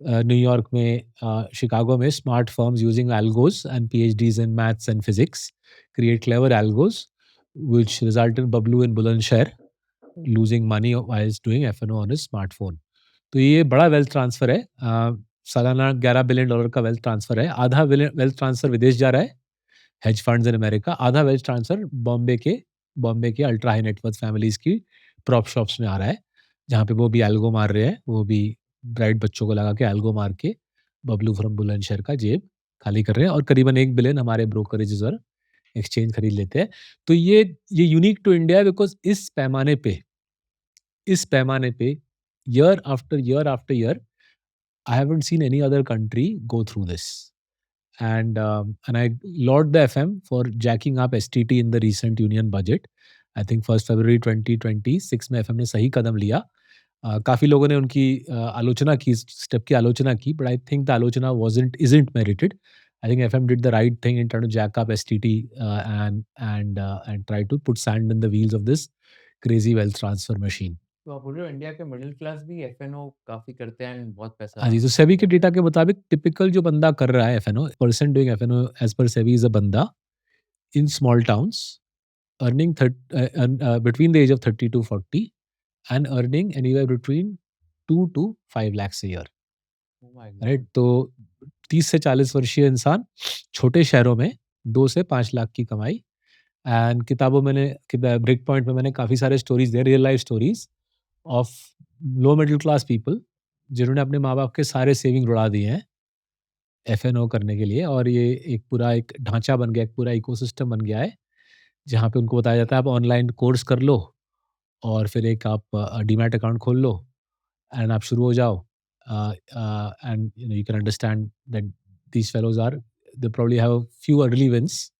न्यूयॉर्क में, शिकागो में smart firms using algos and PhDs in maths and physics create clever algos which result in Bablu in Bulandshahr losing money while doing F&O on his smartphone. तो ये बड़ा वेल्थ ट्रांसफर है। सालाना $11 billion का wealth transfer है। आधा wealth transfer विदेश जा रहा है, हेज फंड्स इन अमेरिका। आधा वेल्थ ट्रांसफर बॉम्बे के अल्ट्रा हाई नेटवर्थ फैमिलीज की प्रॉप शॉप्स में आ रहा है, जहाँ पे वो भी एल्गो मार रहे हैं, वो भी ब्राइट बच्चों को लगा के एल्गो मार के बबलू फ्रॉम बुलंदशहर का जेब खाली कर रहे हैं, और करीबन 1 बिलियन हमारे ब्रोकरेजेस और एक्सचेंज खरीद लेते हैं। तो ये यूनिक टू इंडिया है, बिकॉज इस पैमाने पे year after year I haven't seen any other country go through this. And I laud the FM for jacking up STT in the recent union budget. I think 1st February 2026 में FM ने सही कदम लिया। काफ़ी लोगों ने उनकी आलोचना की, स्टेप की आलोचना की, but I think the आलोचना isn't merited. I think FM did the right thing in trying to jack up STT and try to put sand in the wheels of this crazy wealth transfer machine. तो आप बोल रहे हो India के middle class भी F&O काफी करते हैं एंड बहुत पैसा। हाँ जी, तो सेबी के डेटा के मुताबिक टिपिकल जो बंदा कर रहा है FNO, person doing FNO as per SEBI is a बंदा in small towns earning between the age of 30 to 40 and earning anywhere between 2 to 5 lakhs a year, Oh my God. Right? तो 30 से 40 वर्षीय इंसान छोटे शहरों में 2 से 5 लाख की कमाई। एंड किताबों मैंने ब्रेक पॉइंट में मैंने काफ़ी सारे स्टोरीज दिए, real life stories of low middle class people जिन्होंने अपने माँ बाप के सारे सेविंग उड़ा दिए हैं एफएनओ करने के लिए, और ये एक ढांचा बन गया, एक पूरा इकोसिस्टम बन गया है, जहाँ पे उनको बताया जाता है आप ऑनलाइन कोर्स कर लो और फिर एक आप डीमैट अकाउंट खोल लो एंड आप शुरू हो जाओ। And you can understand that these fellows are, they probably have few early wins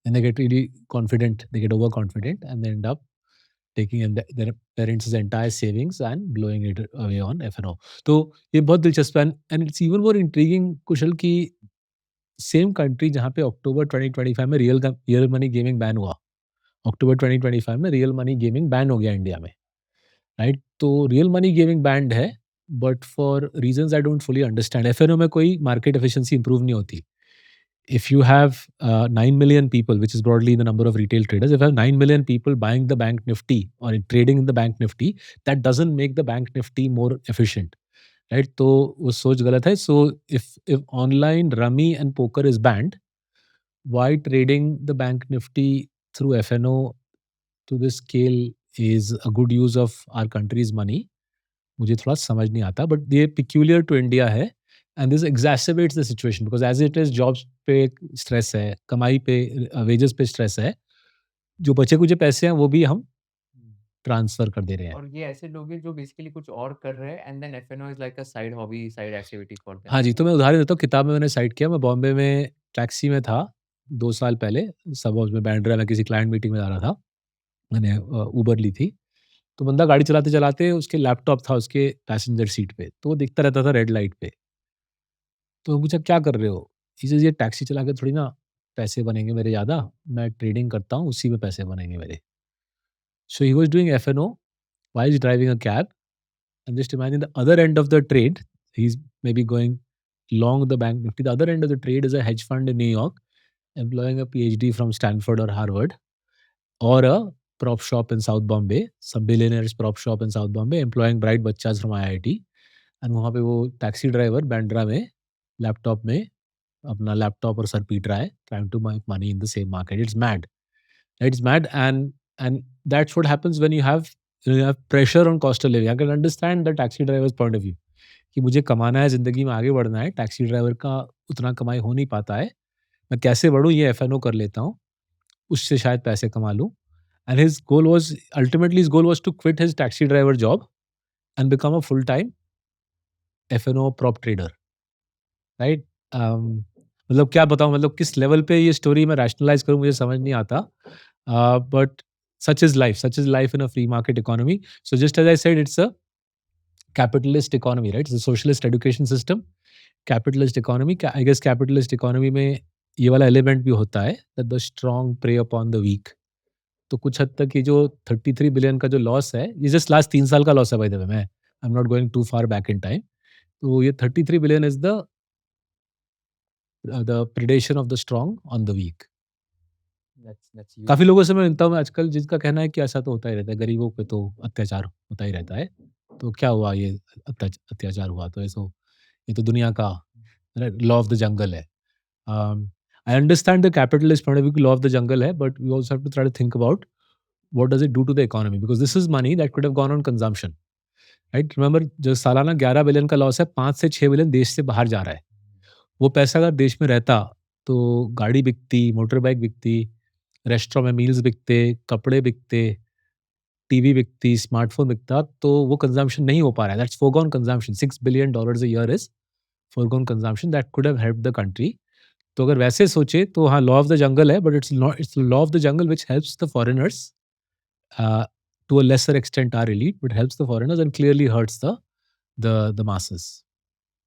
and they get really confident, they get overconfident and they end up taking in their parents' entire savings and blowing it away on F&O. तो ये बहुत दिलचस्प है, and it's even more intriguing Kushal की same country जहाँ पे अक्टूबर 2025 में real money gaming ban हुआ, अक्टूबर 2025 में रियल मनी गेमिंग बैन हो गया इंडिया में, राइट? तो रियल मनी गेमिंग बैंड है, but for reasons I don't fully understand FNO में कोई मार्केट एफिशिएंसी इंप्रूव नहीं होती। If you have 9 million people, which is broadly the number of retail traders, if you have 9 million people buying the bank nifty or trading in the bank nifty, that doesn't make the bank nifty more efficient, right? तो वो सोच गलत है। So if online rummy and poker is banned, why trading the bank nifty through FNO to this scale is a good use of our country's money? मुझे थोड़ा समझ नहीं आता, बट ये पिक्यूलियर टू इंडिया है and this exacerbates the situation because as it is jobs पे stress है, कमाई पे, वेजेस पे स्ट्रेस है, जो बचे-कुचे पैसे हैं वो भी हम ट्रांसफ़र कर दे रहे हैं। और ये ऐसे लोग हैं जो बेसिकली कुछ और कर रहे हैं and then FNO is like a side hobby, side activity for them. हाँ जी, तो मैं उदाहरण देता हूँ, किताब में मैंने साइट किया, मैं बॉम्बे में टैक्सी में था 2 साल पहले, सबअर्ब्स में बांद्रा में किसी क्लाइंट मीटिंग में जा रहा था। मैंने उबर ली थी। तो बंदा गाड़ी चलाते-चलाते उसके लैपटॉप था उसके पैसेंजर सीट पे, तो वो देखता रहता था रेड लाइट पे। तो पूछा, "क्या कर रहे हो?" ही सेज़, "ये टैक्सी चला के थोड़ी ना पैसे बनेंगे मेरे ज़्यादा, मैं ट्रेडिंग करता हूँ, उसी में पैसे बनेंगे मेरे।" So he was doing FNO while he's driving a cab, and just imagine the other end of the trade, he's maybe going long the bank nifty. The other end of the trade is a hedge fund in New York, employing a PhD from Stanford or Harvard, or a prop shop in South Bombay, some billionaire's prop shop in South Bombay, employing bright बच्चास from IIT, and वहाँ पे वो taxi driver Bandra में laptop में अपना laptop और sir पीट रहा है, trying to make money in the same market. It's mad. It's mad, and that's what happens when you have pressure on cost of living. I can understand the taxi driver's point of view कि मुझे कमाना है, ज़िंदगी में आगे बढ़ना है, taxi driver का उतना कमाई हो नहीं पाता है, मैं कैसे बढ़ूँ, ये एफ-एन-ओ कर लेता हूँ, उससे शायद पैसे कमा लूँ। And his goal was ultimately, his goal was to quit his taxi driver job and become a full-time F&O prop trader, right? मतलब क्या बताऊँ, मतलब किस लेवल पे ये स्टोरी मैं रैशनलाइज़ करूँ मुझे समझ नहीं आता। But such is life in a free market economy. So just as I said, it's a capitalist economy, right? It's a socialist education system, capitalist economy. I guess capitalist economy में ये वाला element भी होता है that the strong prey upon the weak. तो कुछ हद तक ये जो 33 बिलियन का जो लॉस है, ये जस्ट लास्ट 3 साल का लॉस है, बाय द वे। मैं I am not going too far back in time. तो ये 33 billion is the predation of the strong on the weak. That's काफ़ी ह्यूज। लोगों से मैं मिलता हूँ आजकल जिनका कहना है कि ऐसा तो होता ही रहता है, गरीबों पे तो अत्याचार होता ही रहता है। तो क्या हुआ, ये अत्याचार हुआ तो ये तो दुनिया का लॉ ऑफ द जंगल है। I understand the capitalist point of view, law of the jungle है, but we also have to try to think about what does it do to the economy, because this is money that could have gone on consumption, right? Remember, जो सालाना 11 billion का loss है, 5 से 6 billion देश से बाहर जा रहा है। वो पैसा अगर देश में रहता, तो गाड़ी बिकती, मोटर बाइक बिकती, रेस्टोरेंट में मील्स बिकते, कपड़े बिकते, टीवी बिकती, स्मार्टफ़ोन बिकता, तो वो कंज़म्पशन नहीं हो पा रहा है। That's foregone consumption, $6 billion a year is foregone consumption that could have helped the country. तो अगर वैसे सोचे तो हाँ, लॉ ऑफ द जंगल है, but it's law of the jungle which helps the foreigners to a lesser extent our elite, but helps the foreigners and clearly hurts the masses.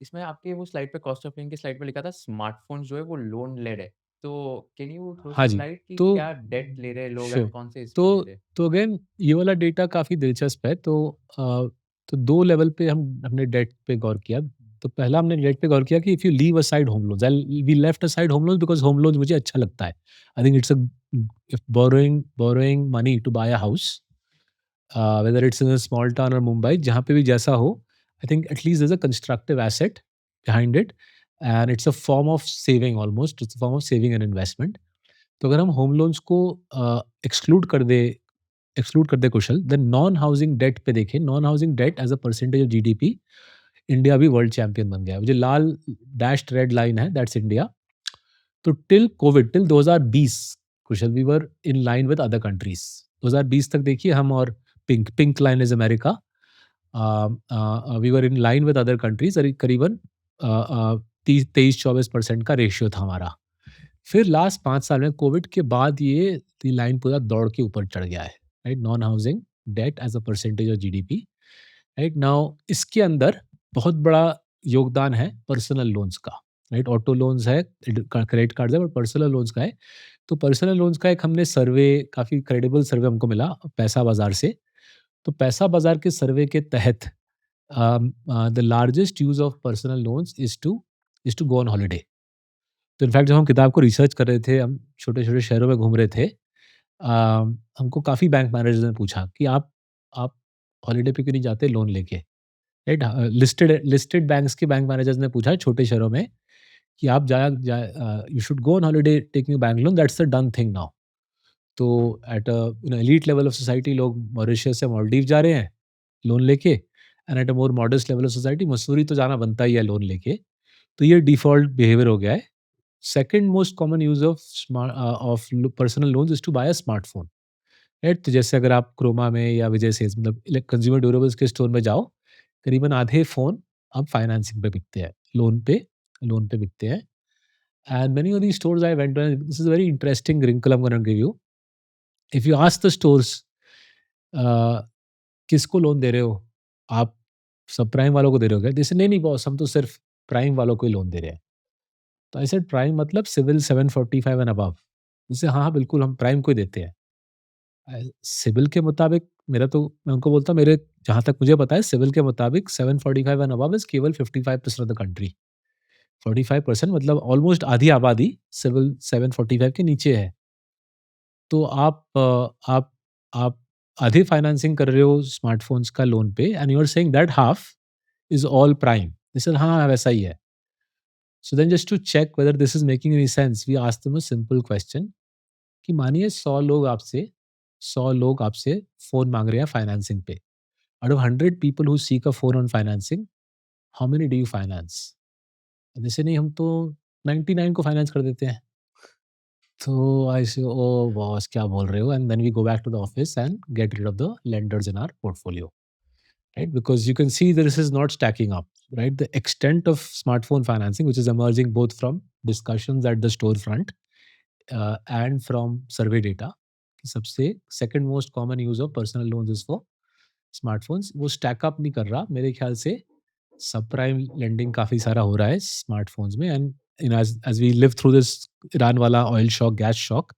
इसमें आपके वो स्लाइड पे कॉस्ट ऑफ लिविंग की slide पे लिखा था smartphone जो है वो लोन लेड है। तो कैन यू थ्रो हाँ सम जी, लाइट कि तो क्या डेट ले रहे हैं लोग एंड श्योर। कौन से इसमें ले तो रहे हैं? अगेन ये वाला डेटा काफ़ी दिलचस्प है। तो 2 लेवल पे हमने डेट पे गौर किया। तो पहला हमने डेट पे गौर किया कि if you leave aside home loans, we left aside home loans because home loans मुझे अच्छा लगता है। I think it's a if borrowing money to buy a house, whether it's in a small town और मुंबई, जहाँ पे भी जैसा हो, I think at least there is a constructive asset behind it, and it's a form of saving, almost it's a form of saving and investment. तो अगर हम home loans को एक्सक्लूड कर दें, Kushal, then non housing debt पे देखें, non housing debt as a percentage of GDP, India भी world champion बन गया है। वो जो लाल डैश्ड रेड लाइन है, दैट्स इंडिया। तो till Covid, till 2020, Kushal, we were in line with other countries. 2020 तक देखिए हम, और pink line is America. We were in line with other countries, करीबन 23-24% का रेशियो था हमारा। फिर लास्ट 5 साल में कोविड के बाद ये लाइन पूरा दौड़ के ऊपर चढ़ गया है, right? Non housing debt as a percentage of GDP, right? Now इसके अंदर बहुत बड़ा योगदान है पर्सनल लोन्स का, राइट? ऑटो लोन्स है, क्रेडिट कार्ड्स है, बट पर्सनल लोन्स का है। तो पर्सनल लोन्स का एक हमने सर्वे, काफ़ी क्रेडिबल सर्वे हमको मिला पैसा बाज़ार से। तो पैसा बाज़ार के सर्वे के तहत the largest use of personal loans is to go on holiday. तो इनफैक्ट जब हम किताब को रिसर्च कर रहे थे, हम छोटे-छोटे शहरों में घूम रहे थे, हमको काफ़ी बैंक मैनेजर्स ने पूछा कि आप हॉलिडे पे क्यों नहीं जाते लोन लेके? राइट? लिस्टेड बैंक्स के बैंक मैनेजर्स ने पूछा छोटे शहरों में कि आप you should go on holiday taking bank loan, that's the done thing now. तो at elite level of society लोग मॉरिशस या मालदीव जा रहे हैं लोन लेके, and at a more modest level of society Mussoorie तो जाना बनता ही है लोन लेके। तो ये डिफ़ॉल्ट बिहेवियर हो गया है। Second most common use of personal loans is to buy a smartphone. Right? तो जैसे अगर आप क्रोमा में या विजय सेल्स मतलब कंज्यूमर ड्यूरेबल्स के स्टोर में जाओ, करीबन आधे फ़ोन अब फाइनेंसिंग पे बिकते हैं, लोन पे बिकते हैं। And many of these stores I went to, this is a very interesting wrinkle I'm gonna give you. If you ask the stores, किसको लोन दे रहे हो? आप सब प्राइम वालों को दे रहे हो क्या? दे से नहीं, नहीं बॉस, हम तो सिर्फ प्राइम वालों को ही लोन दे रहे हैं। तो आई सेड प्राइम मतलब सिविल 745 एंड अबव। जैसे हाँ, हाँ, बिल्कुल हम प्राइम को ही देते हैं। सिविल के मुताबिक मेरा तो मैं उनको बोलता हूँ मेरे जहाँ तक मुझे पता है सिविल के मुताबिक 745 एंड अबव इज़ केवल 55% ऑफ द कंट्री। 45% मतलब ऑलमोस्ट आधी आबादी सिविल 745 के नीचे है। तो आप आधे फाइनेंसिंग कर रहे हो स्मार्टफ़ोन्स का लोन पे and you are saying that half is all prime. They said हाँ, हाँ, वैसा ही है। So then just to check whether this is making any sense, we asked them a simple question कि मानिए 100 लोग आपसे फ़ोन माँग रहे हैं फाइनेंसिंग पे। Out of 100 people who seek a phone on financing, how many do you finance? जैसे नहीं हम तो 99 को फाइनेंस कर देते हैं। तो आई से ओह बॉस क्या बोल रहे हो? And then we go back to the office and get rid of the lenders in our portfolio, right? Because you can see this is not stacking up, right? The extent of smartphone financing, which is emerging both from discussions at the storefront and from survey data, कि सबसे second most common use of personal loans is for smartphones, वो stack up नहीं कर रहा मेरे ख्याल से। सब प्राइम लेंडिंग काफ़ी सारा हो रहा है स्मार्टफोन्स में and as we live through this Iran वाला oil shock, gas shock,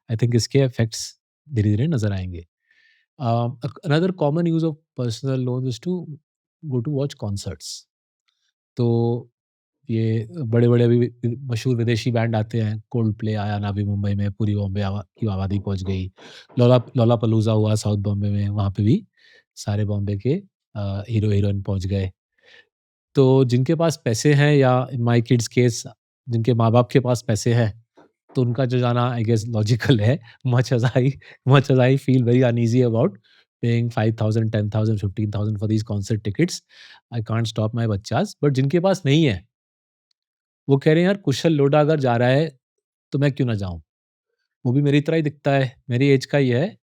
I think इसके इफेक्ट्स धीरे धीरे नजर आएंगे। Another common use of personal loan is to go to watch concerts. तो ये बड़े-बड़े अभी मशहूर विदेशी बैंड आते हैं, कोल्ड प्ले आया ना अभी मुंबई में, पूरी बॉम्बे की आबादी पहुँच गई। लोलापालूज़ा हुआ साउथ बॉम्बे में, वहाँ पे भी सारे बॉम्बे के हीरो-हीरोइन पहुँच गए। तो जिनके पास पैसे हैं या इन माय किड्स केस जिनके माँ-बाप के पास पैसे हैं, तो उनका जो जाना आई गेस लॉजिकल है। Much as I feel very uneasy about paying 5000, 10,000, 15,000 for these concert tickets, I can't stop my बच्चाज़। बट जिनके पास नहीं है, वो कह रहे हैं यार कुशल लोढ़ा अगर जा रहा है, तो मैं क्यों ना जाऊँ? वो भी मेरी तरह ही दिखता है, मेरी ऐज का ही है,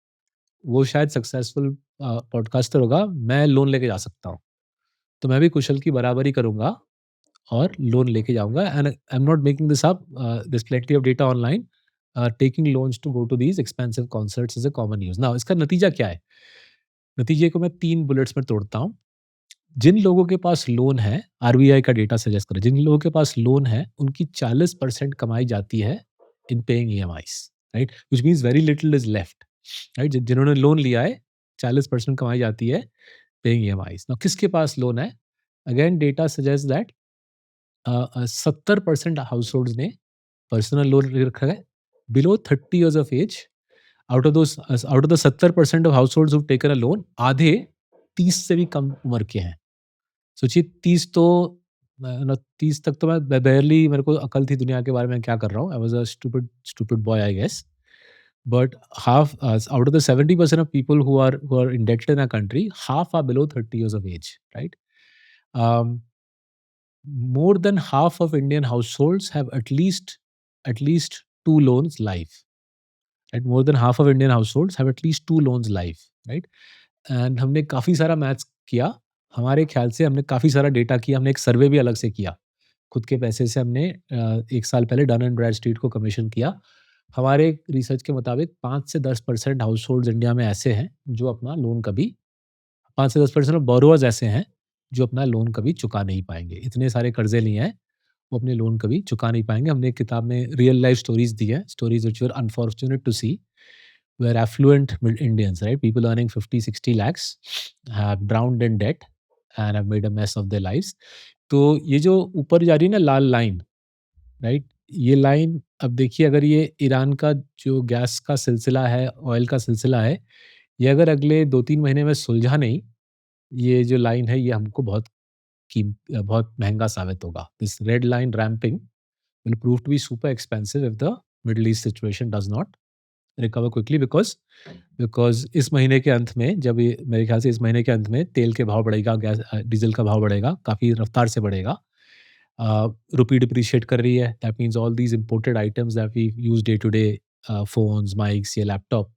वो शायद सक्सेसफुल पॉडकास्टर होगा, मैं लोन लेके जा सकता हूँ। तो मैं भी कुशल की बराबरी करूँगा और लोन लेके जाऊँगा and I am not making this up, there is plenty of data online, taking loans to go to these expensive concerts is a common use. Now इसका नतीजा क्या है? नतीजे को मैं 3 बुलेट्स में तोड़ता हूँ। जिन लोगों के पास लोन है, आरबीआई का डेटा सजेस्ट कर रहा है, जिन लोगों के पास लोन है, उनकी 40% कमाई जाती है इन paying EMIs, right? Which means very little is left, right? जिन्होंने लोन लिया है, 40% कमाई जाती है पेइंग ईएमआईज़। नाउ किसके पास लोन है? Again data suggest that 70% households ने पर्सनल लोन ले रखा है below 30 years of age. Out of the 70% of households who've taken a loan, आधे 30 से भी कम उम्र के हैं। सोचिए 30 तो 30 तक तो मैं बारली मेरे को अकल थी दुनिया के बारे में क्या कर रहा हूँ। I was a stupid stupid boy I guess. But half out of the 70% of people who are inducted in a country, half are below 30 years of age, right? Um, more than half of Indian households have at least two loans live. Right? More than half of Indian households have at least two loans live. Right? And हमने काफ़ी सारा maths किया। हमारे ख्याल से हमने काफ़ी सारा डेटा किया, हमने एक सर्वे भी अलग से किया। खुद के पैसे से हमने 1 साल पहले डन एंड ब्रैडस्ट्रीट को कमीशन किया। हमारे रिसर्च के मुताबिक 5 से 10% हाउसहोल्ड्स इंडिया में ऐसे हैं, जो अपना लोन कभी 5 से 10% ऑफ बोरोवर्स ऐसे हैं, जो अपना लोन कभी चुका नहीं पाएँगे। इतने सारे कर्ज़े लिए हैं, वो अपने लोन कभी चुका नहीं पाएँगे। हमने एक किताब में रियल लाइफ़ स्टोरीज़ दी हैं, stories which were unfortunate to see, where affluent Indians, right, people earning 50, 60 lakhs have drowned in debt and have made a mess of their lives. तो ये जो ऊपर जा रही है ना लाल लाइन, राइट? ये लाइन अब देखिए अगर ये ईरान का जो गैस का सिलसिला है, ऑयल का सिलसिला है, ये अगर अगले 2-3 महीने में सुलझा नहीं, ये जो लाइन है ये हमको बहुत महँगा साबित होगा। This red line ramping will prove to be super expensive if the Middle East situation does not recover quickly because इस महीने के अंत में जब ये मेरे ख्याल से इस महीने के अंत में तेल के भाव बढ़ेगा, डीज़ल का भाव बढ़ेगा, काफ़ी रफ़्तार से बढ़ेगा। रुपी डिप्रिशिएट कर रही है, that means all these imported items that we use day to day, phones, mics या laptop,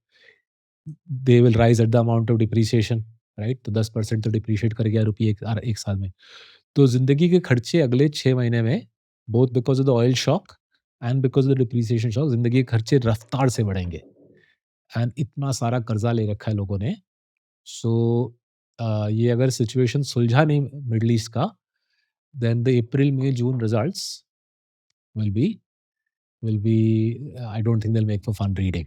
they will rise at the amount of depreciation, right? तो 10% तो डिप्रिशिएट कर गया रुपये एक साल में। तो ज़िंदगी के खर्चे अगले 6 महीने में, both because of the oil shock and because of the depreciation shock, ज़िंदगी के खर्चे रफ्तार से बढ़ेंगे। एंड इतना सारा कर्जा ले रखा है लोगों ने। सो ये अगर सिचुएशन सुलझा नहीं मिडल ईस्ट का, then the April May June results will be I don't think they will make for fun reading.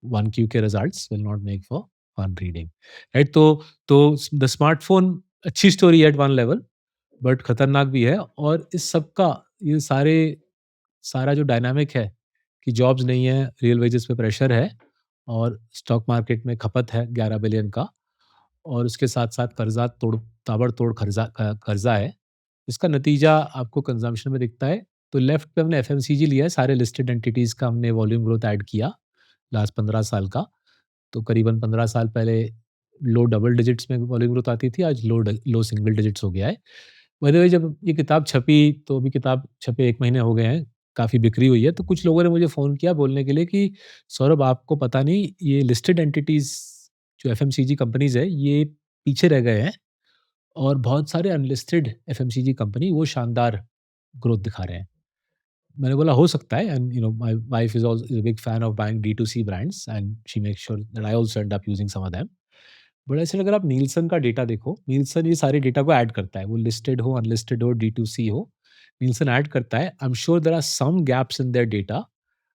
1Q के results will not make for fun reading, right? तो द स्मार्टफोन अच्छी story है at one level, but खतरनाक भी है। और इस सब का ये सारा जो डायनामिक है कि जॉब्स नहीं है, रियल वेजेस पे प्रेशर है, और स्टॉक मार्केट में खपत है 11 बिलियन का, और उसके साथ-साथ कर्ज़ा ताबड़तोड़ कर्ज़ा है। इसका नतीजा आपको कंज़म्पशन में दिखता है। तो लेफ्ट पे हमने एफएमसीजी लिया है, सारे लिस्टेड एंटिटीज़ का हमने वॉल्यूम ग्रोथ ऐड किया लास्ट 15 साल का। तो करीबन 15 साल पहले लो डबल डिजिट्स में वॉल्यूम ग्रोथ आती थी, आज लो सिंगल डिजिट्स हो गया है। बाय द वे, जब ये किताब छपी, तो अभी किताब छपे 1 महीने हो गए हैं, काफ़ी बिक्री हुई है। तो कुछ लोगों ने मुझे फ़ोन किया बोलने के लिए कि सौरभ, आपको पता नहीं, ये लिस्टेड एंटिटीज़ जो एफएमसीजी कंपनीज़ है, ये पीछे रह गए हैं, और बहुत सारे अनलिस्टेड एफएमसीजी कंपनी वो शानदार ग्रोथ दिखा रहे हैं। मैंने बोला हो सकता है, and my wife is a big fan of buying D2C brands, and she makes sure that I also end up using some of them. But ऐसे अगर आप नीलसन का डेटा देखो, नीलसन ये सारे डेटा को ऐड करता है, वो लिस्टेड हो, अनलिस्टेड हो, D2C हो, नीलसन ऐड करता है। I am sure there are some gaps in their data,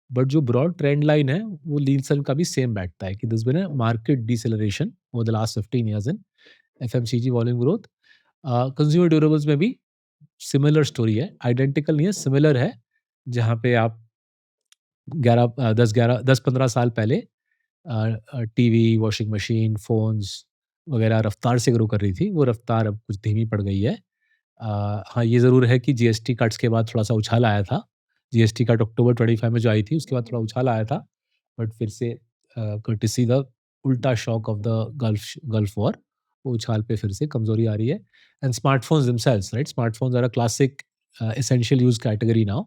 but जो ब्रॉड ट्रेंड लाइन है, वो नीलसन का भी सेम बैठता है कि this been a market deceleration over the last 15 years in FMCG volume growth. Consumer durables में भी सिमिलर स्टोरी है, आइडेंटिकल नहीं है, सिमिलर है। जहाँ पे आप 10-15 साल पहले टीवी, वॉशिंग मशीन, फ़ोन्स वगैरह रफ़्तार से ग्रो कर रही थी, वो रफ़्तार अब कुछ धीमी पड़ गई है। हाँ, ये ज़रूर है कि जीएसटी कट्स के बाद थोड़ा-सा उछाल आया था। जीएसटी कट अक्टूबर 25 में जो आई थी, उसके बाद थोड़ा उछाल आया था। बट फिर से कर्टेसी द उल्टा shock of the Gulf war, वो उछाल पे फिर से कमज़ोरी आ रही है। And smartphones themselves, right? Smartphones are a classic essential use category now.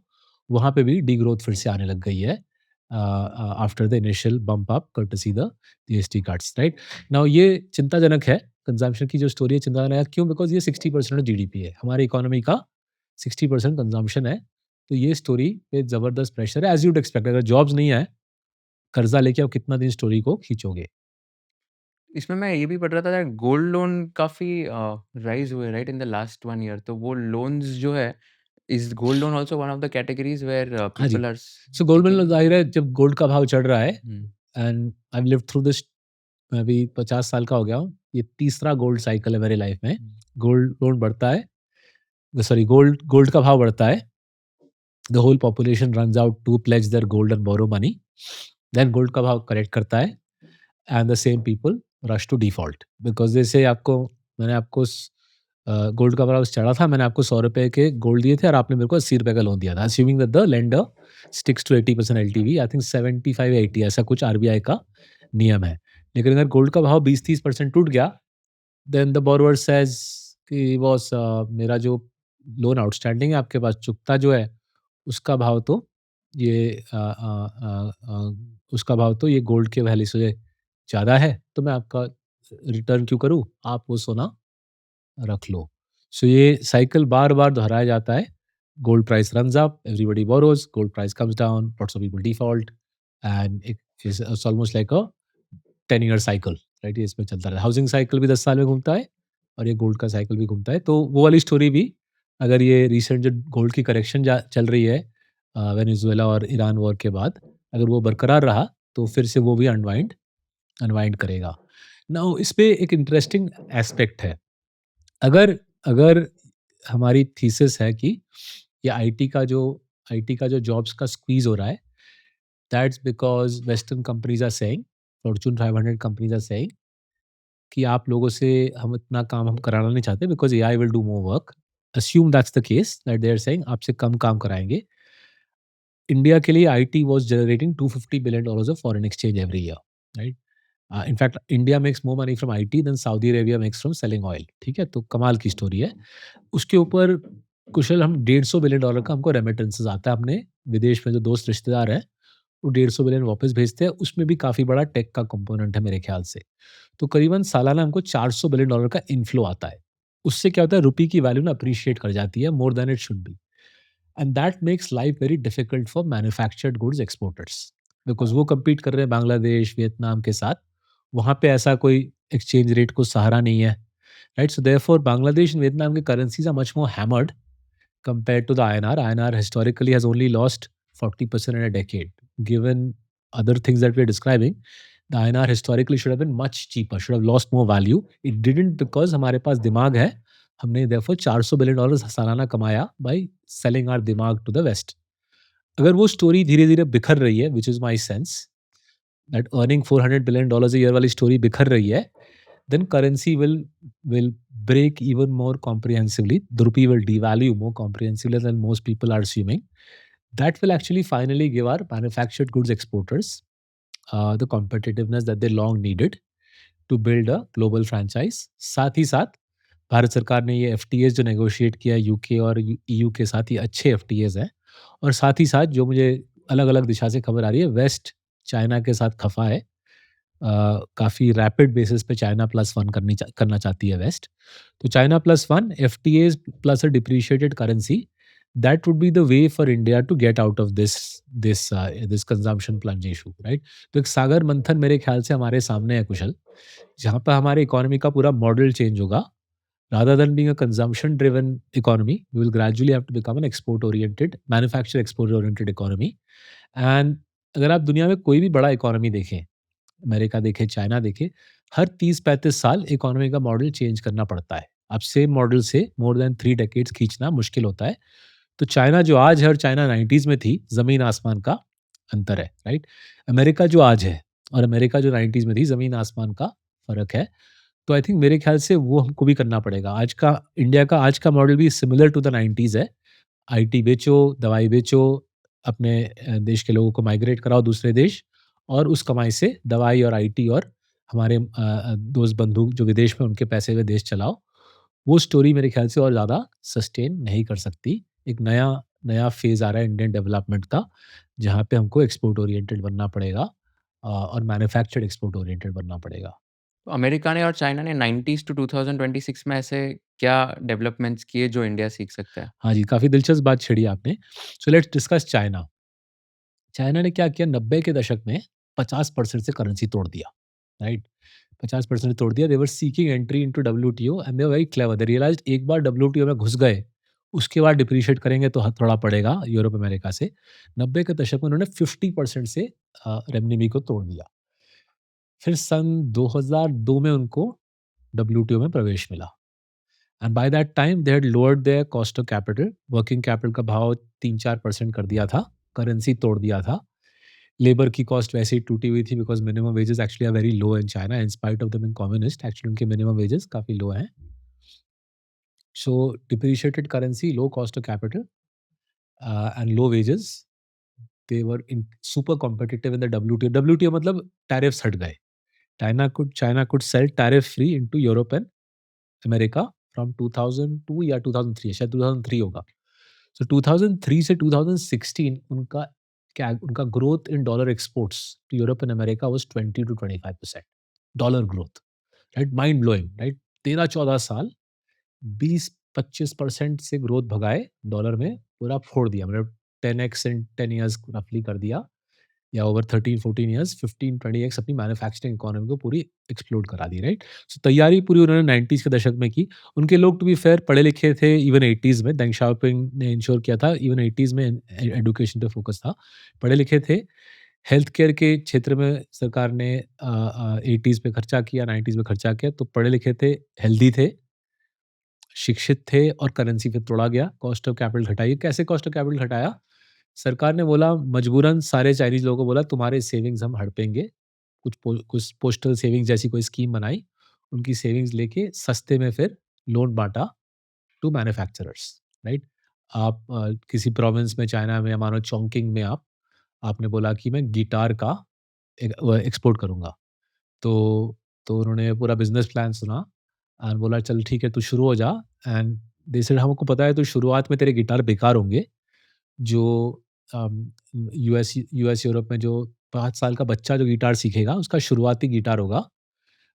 वहाँ पे भी डीग्रोथ फिर से आने लग गई है after the initial bump up courtesy the GST cuts, right? Now ये चिंताजनक है, कंज़म्पशन की जो स्टोरी है चिंताजनक है। क्यों? बिकॉज़ ये 60% ऑफ जीडीपी है। हमारी इकोनॉमी का 60% कंज़म्पशन है। तो ये स्टोरी पे ज़बरदस्त प्रेशर है, एज़ यूड एक्सपेक्ट। अगर जॉब्स नहीं है, कर्ज़ा लेके आप कितना दिन स्टोरी को खींचोगे? इसमें मैं ये भी पढ़ रहा था यार, गोल्ड लोन काफ़ी राइज़ हुए right in the last 1 year, तो वो लोन्स जो है, is gold loan also one of the categories where हाँ जी। पीपल आर सो गोल्ड में टेकिंग? ज़ाहिर है, जब गोल्ड का भाव चढ़ रहा है, हुँ, and I have lived through this, मैं अभी 50 साल का हो गया हूँ। ये तीसरा गोल्ड साइकिल है मेरे लाइफ़ में। हुँ, गोल्ड लोन बढ़ता है, सॉरी, गोल्ड गोल्ड का भाव बढ़ता है। The whole population runs out to pledge their gold and borrow money. Then gold का भाव करेक्ट करता है, and the same people rush to default, because जैसे आपको, मैंने आपको गोल्ड का भाव चढ़ा था, मैंने आपको ₹100 के गोल्ड दिए थे, और आपने मेरे को ₹80 का लोन दिया था, assuming that the lender sticks to 80% LTV. I think 75 या 80, ऐसा कुछ आरबीआई का नियम है। लेकिन अगर गोल्ड का भाव 20-30% टूट गया, देन द बोरोवर सेज़ कि बॉस, मेरा जो लोन आउटस्टैंडिंग है आपके पास, चुकता जो है, उसका भाव तो ये उसका भाव तो ये गोल्ड के वैल्यू से ज़्यादा है, तो मैं आपका रिटर्न क्यों करूँ? आप वो सोना रख लो। सो ये साइकिल बार-बार दोहराया जाता है। Gold price runs up, everybody borrows, gold price comes down, lots of people default, and it's almost like a 10 year cycle, right? ये इसमें चलता रहता है। हाउसिंग साइकिल भी 10 साल में घूमता है, और ये गोल्ड का साइकिल भी घूमता है। तो वो वाली स्टोरी भी, अगर ये रिसेंट जो गोल्ड की करेक्शन चल रही है वेनेजुएला और ईरान वॉर के बाद, अगर वो बरकरार रहा, तो फिर से वो भी अनवाइंड अनवाइंड करेगा। नाउ इस पे एक इंटरेस्टिंग एस्पेक्ट है। अगर अगर हमारी थीसिस है कि ये आईटी का जो जॉब्स का स्क्वीज़ हो रहा है, that's because western companies are saying, fortune 500 companies are saying कि आप लोगों से हम इतना काम हम कराना नहीं चाहते, because AI will do more work. Assume that's the case, that they are saying आपसे कम काम कराएँगे। इंडिया के लिए IT was generating $250 billion of foreign exchange every year, right? In fact, India makes more money from IT than Saudi Arabia makes from selling oil, ठीक है? तो कमाल की स्टोरी है। उसके ऊपर कुशल हम $150 बिलियन का हमको रेमिटेंसेस आता है अपने विदेश में जो दोस्त रिश्तेदार हैं, वो 150 बिलियन वापस भेजते हैं, उसमें भी काफ़ी बड़ा टेक का कंपोनेंट है मेरे ख्याल से। तो करीबन सालाना हमको $400 बिलियन का इनफ्लो आता है। उससे क्या होता है, रुपये की वैल्यू ना अप्रिशिएट कर जाती है more than it should be, and that makes life very difficult for manufactured goods exporters, because वो कम्पीट कर रहे हैं बांग्लादेश, वियतनाम के साथ। वहाँ पे ऐसा कोई एक्सचेंज रेट को सहारा नहीं है, right? So therefore Bangladesh and Vietnam की currencies are much more hammered compared to the INR. INR historically has only lost 40% in a decade. Given other things that we're describing, the INR historically should have been much cheaper, should have lost more value. It didn't because हमारे पास दिमाग है. हमने therefore $400 billion सालाना कमाया by selling our दिमाग to the West. अगर वो story धीरे-धीरे बिखर रही है, which is my sense, that earning $400 billion a year वाली स्टोरी बिखर रही है, then currency will break even more comprehensively. The rupee will devalue more comprehensively than most people are assuming. That will actually finally give our manufactured goods exporters the competitiveness that they long needed to build a global franchise. साथ ही साथ भारत सरकार ने ये FTS जो negotiate किया है UK और EU के साथ, ये अच्छे एफटीएस हैं। और साथ ही साथ जो मुझे अलग-अलग दिशा से खबर आ रही है, वेस्ट चाइना के साथ खफ़ा है। काफ़ी रैपिड बेसिस पे चाइना प्लस वन करना चाहती है वेस्ट। तो China plus one, FTAs plus a depreciated currency, that would be the way for India to get out of this consumption plunge issue, right? तो एक सागर मंथन मेरे ख्याल से हमारे सामने है कुशल, जहाँ पर हमारे इकोनॉमी का पूरा मॉडल चेंज होगा। Rather than being a consumption driven economy, we will gradually have to become an export oriented, manufacture export oriented economy. And अगर आप दुनिया में कोई भी बड़ा इकोनॉमी देखें, अमेरिका देखें, चाइना देखें, हर 30-35 साल इकोनॉमी का मॉडल चेंज करना पड़ता है। अब सेम मॉडल से मोर देन 3 डेकेड्स खींचना मुश्किल होता है। तो चाइना जो आज है और चाइना 90s में थी, ज़मीन आसमान का अंतर है, राइट? अमेरिका जो आज है और अमेरिका जो 90s में थी, ज़मीन आसमान का फ़र्क है। तो आई थिंक मेरे ख्याल से वो हमको भी करना पड़ेगा। आज का इंडिया का आज का मॉडल भी सिमिलर टू द 90s है। आईटी बेचो, दवाई बेचो, अपने देश के लोगों को माइग्रेट कराओ दूसरे देश, और उस कमाई से दवाई और आईटी और हमारे दोस्त बंधु जो विदेश में, उनके पैसे में देश चलाओ। वो स्टोरी मेरे ख्याल से और ज़्यादा सस्टेन नहीं कर सकती। एक नया नया फ़ेज़ आ रहा है इंडियन डेवलपमेंट का, जहाँ पे हमको एक्सपोर्ट ओरिएंटेड बनना पड़ेगा, और मैन्युफैक्चर्ड एक्सपोर्ट ओरिएंटेड बनना पड़ेगा। तो अमेरिका ने और चाइना ने 90s टू 2026 में ऐसे क्या डेवलपमेंट्स किए जो इंडिया सीख सकता है? हाँ जी, काफ़ी दिलचस्प बात छेड़ी आपने। So let's discuss China. China ने क्या किया, 90 के दशक में 50% से करेंसी तोड़ दिया, राइट? 50% तोड़ दिया। They were seeking entry into WTO and they were very clever. They realised एक बार डब्ल्यूटीओ में घुस गए, उसके बाद डिप्रिशिएट करेंगे तो थोड़ा पड़ेगा यूरोप, अमेरिका से। 90 के दशक में उन्होंने 50% से रेमनिमी को तोड़ दिया। फिर सन 2002 में उनको डब्ल्यूटीओ में प्रवेश मिला। And by that time they had lowered there cost of capital, working capital का भाव 3-4% कर दिया था, करेंसी तोड़ दिया था। लेबर की कॉस्ट वैसे ही टूटी हुई थी, because minimum wages actually are very low in China in spite of them being communist, actually उनके मिनिमम वेजेस काफ़ी लो हैं। So depreciated currency, low cost of capital and low wages, they were in super competitive in the WTO. WTO मतलब tariffs हट गए। China could sell tariff free into Europe and America from 2002 या 2003, शायद 2003 होगा। सो 2003 से 2016 उनका growth in dollar exports to Europe and America was 20 to 25% dollar growth, right? Mind blowing, right? 13-14 साल 20-25% से ग्रोथ भगाए डॉलर में, पूरा फोड़ दिया, मतलब 10x इन 10 इयर्स रफली कर दिया, या ओवर 13-14 इयर्स 15-20x अपनी मैन्युफैक्चरिंग इकोनॉमी को पूरी एक्सप्लोड करा दी, राइट? सो तैयारी पूरी उन्होंने 90s के दशक में की। उनके लोग टू बी फेयर पढ़े लिखे थे, इवन 80s में देंग शाओपिंग ने इंश्योर किया था, इवन 80s में एजुकेशन पे फोकस था, पढ़े लिखे थे। हेल्थ केयर के क्षेत्र में सरकार ने 80s पे खर्चा किया, 90s में खर्चा किया, तो पढ़े लिखे थे, हेल्दी थे, शिक्षित थे, और करेंसी फिर तोड़ा गया, कॉस्ट ऑफ कैपिटल घटाई। कैसे कॉस्ट ऑफ कैपिटल घटाया? सरकार ने बोला, मजबूरन सारे चाइनीज़ लोगों को बोला, तुम्हारे सेविंग्स हम हड़पेंगे। कुछ पोस्टल सेविंग्स जैसी कोई स्कीम बनाई, उनकी सेविंग्स लेके सस्ते में फिर लोन बाँटा टू मैन्युफैक्चरर्स, राइट? आप किसी प्रोविंस में चाइना में, मानो चोंगकिंग में, आपने बोला कि मैं गिटार का एक्सपोर्ट करूँगा। तो उन्होंने पूरा बिज़नेस प्लान सुना और बोला, चल ठीक है, तू शुरू हो जा। एंड दे सेड, हमको पता है तो शुरुआत में तेरे गिटार बेकार होंगे, जो यूएस यूरोप में जो 5 साल का बच्चा जो गिटार सीखेगा, उसका शुरुआती गिटार होगा,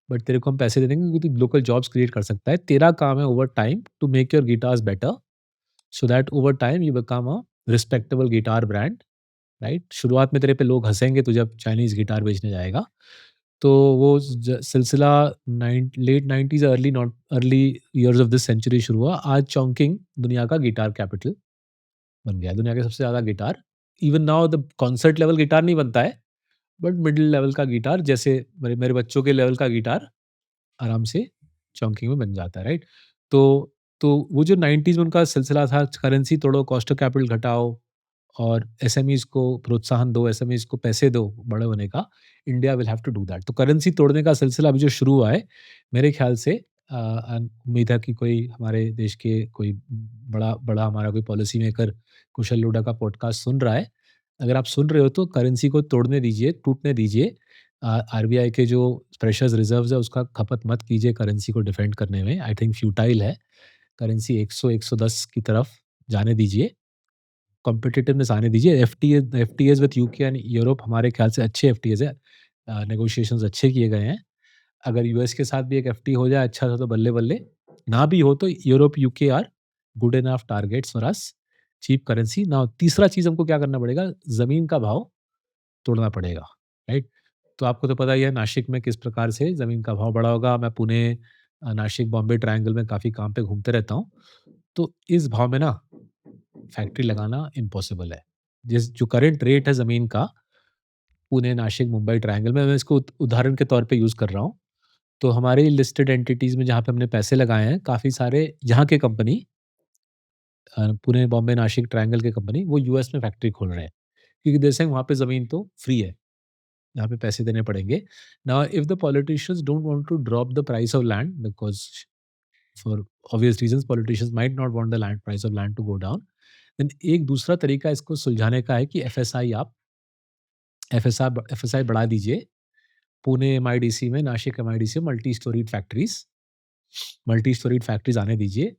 बट तेरे को हम पैसे दे देंगे क्योंकि तू लोकल जॉब्स क्रिएट कर सकता है। तेरा काम है over time to make your guitars better, so that over time you become a respectable guitar brand, right? शुरुआत में तेरे पे लोग हँसेंगे तू जब चाइनीज़ गिटार बेचने जाएगा। तो वो सिलसिला late 90s, early years of this century शुरू हुआ। आज चॉन्किंग दुनिया का गिटार कैपिटल बन गया है, दुनिया के सबसे ज़्यादा guitar. Even now the concert level guitar नहीं बनता है, बट मिडल लेवल का गिटार, जैसे मेरे मेरे बच्चों के लेवल का गिटार आराम से चॉन्किंग में बन जाता है, राइट? तो वो जो 90s में उनका सिलसिला था, करेंसी तोड़ो, कॉस्ट ऑफ कैपिटल घटाओ और एसएमईज़ को प्रोत्साहन दो, एसएमईज़ को पैसे दो बड़े होने का, India will have to do that. तो करेंसी तोड़ने का सिलसिला अभी जो शुरू हुआ है, मेरे ख्याल से उम्मीद है कि कोई हमारे देश के कोई बड़ा बड़ा हमारा कोई पॉलिसी मेकर कुशल लोढ़ा का पॉडकास्ट सुन रहा है। अगर आप सुन रहे हो तो करेंसी को तोड़ने दीजिए, टूटने दीजिए। आरबीआई के जो प्रेशियस रिज़र्व्स है उसका खपत मत कीजिए करेंसी को डिफेंड करने में, आई थिंक फ्यूटाइल है। करेंसी 100-110 की तरफ जाने दीजिए, कॉम्पिटिटिवनेस आने दीजिए। एफटीएज़ विद यूके एंड यूरोप हमारे ख्याल से अच्छे एफटीएज़ हैं। नेगोशिएशंस अच्छे किए गए हैं। अगर यूएस के साथ भी एक एफटी हो जाए अच्छा सा तो बल्ले-बल्ले, ना भी हो तो Europe, UK are good enough targets for us, cheap currency. Now तीसरा चीज़ हमको क्या करना पड़ेगा, ज़मीन का भाव तोड़ना पड़ेगा, राइट? तो आपको तो पता ही है नासिक में किस प्रकार से ज़मीन का भाव बढ़ा होगा। मैं पुणे, नासिक, बॉम्बे ट्रायंगल में काफ़ी काम पे घूमते रहता हूँ। तो इस भाव में ना फैक्ट्री लगाना इम्पॉसिबल है। जिस जो करंट रेट है ज़मीन का, पुणे, नासिक, मुंबई ट्रायंगल में, मैं इसको उदाहरण के तौर पे यूज़ कर रहा हूँ। तो हमारे लिस्टेड एंटिटीज़ में जहाँ पे हमने पैसे लगाए हैं, काफ़ी सारे यहाँ के कंपनी, पुणे, बॉम्बे, नासिक ट्रायंगल के कंपनी, वो यूएस में फैक्ट्री खोल रहे हैं। क्योंकि दे सेइंग वहाँ पे ज़मीन तो फ्री है, यहाँ पे पैसे देने पड़ेंगे। Now if the politicians don't want to drop the price of land, because for obvious reasons politicians might not want the land price of land to go down, then एक दूसरा तरीका इसको सुलझाने का है कि एफएसआई बढ़ा दीजिए। पुणे एमआईडीसी में, नासिक एमआईडीसी में मल्टी स्टोरीड फैक्ट्रीज़ आने दीजिए।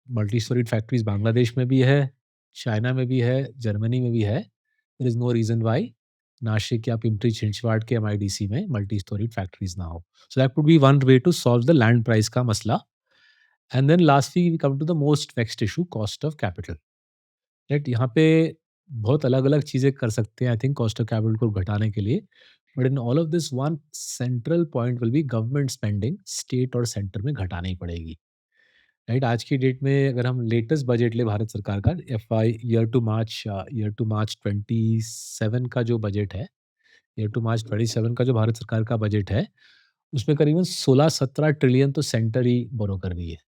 मल्टी स्टोरीड फैक्ट्रीज़ बांग्लादेश में भी है, चाइना में भी है, जर्मनी में भी है। There is no reason why Nashik या पिंपरी-चिंचवाड़ के एमआईडीसी में मल्टी स्टोरीड फैक्ट्रीज़ ना हो। So that would be one way to solve the land price का मसला। And then lastly we come to the most vexed issue, cost of capital, right? यहाँ पे बहुत अलग-अलग चीज़ें कर सकते हैं I think cost of capital को घटाने के लिए। But in all of this one central point will be government spending, state और सेंटर में घटानी पड़ेगी, राइट? आज की डेट में अगर हम लेटेस्ट बजट ले भारत सरकार का, एफवाई ईयर टू मार्च 27 का जो बजट है, ईयर टू मार्च 27 का जो भारत सरकार का बजट है, उसमें करीबन 16-17 ट्रिलियन तो सेंटर ही बोरो कर रही है।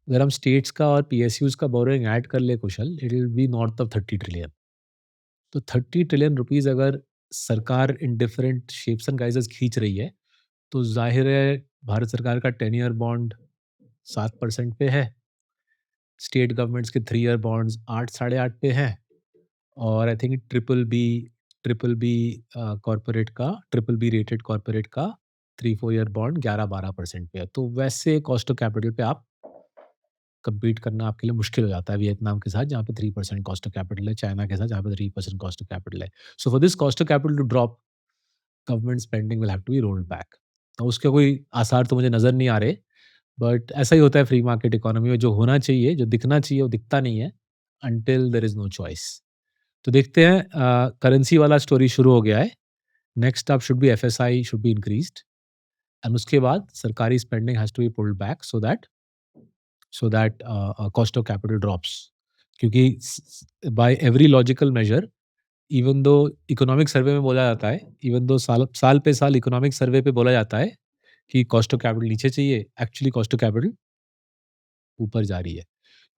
अगर हम स्टेट्स का और पीएसयूज़ का बोरोइंग ऐड कर ले Kushal, it will be north of 30 trillion. तो 30 ट्रिलियन रुपीज़ अगर सरकार in different shapes and guises खींच रही है, तो ज़ाहिर है भारत सरकार का 10 ईयर बॉन्ड 7% पे है, स्टेट गवर्नमेंट्स के 3 ईयर बॉन्ड्स 8 साढ़े 8 पे हैं, और I think triple B corporate का, ट्रिपल बी रेटेड कॉर्पोरेट का 3-4 ईयर बॉन्ड 11-12% पे है। तो वैसे कॉस्ट ऑफ कैपिटल पे आप कम्पीट करना आपके लिए मुश्किल हो जाता है वियतनाम के साथ जहाँ पे 3% कॉस्ट ऑफ कैपिटल है, चाइना के साथ जहाँ पे 3% कॉस्ट ऑफ कैपिटल है। So for this cost of capital to drop, government spending will have to be rolled back. तो उसके कोई आसार तो मुझे नज़र नहीं आ रहे, बट ऐसा ही होता है फ्री मार्केट इकोनॉमी में, जो होना चाहिए, जो दिखना चाहिए वो दिखता नहीं है until there is no choice. तो देखते हैं, करेंसी वाला स्टोरी शुरू हो गया है। Next up should be FSI should be increased, and उसके बाद सरकारी spending has to be pulled back so that cost of capital drops, क्योंकि by every logical measure, even though economic survey में बोला जाता है, इवन दो साल साल पे साल इकोनॉमिक सर्वे पे बोला जाता है कि कॉस्ट ऑफ कैपिटल नीचे चाहिए, एक्चुअली कॉस्ट ऑफ कैपिटल ऊपर जा रही है।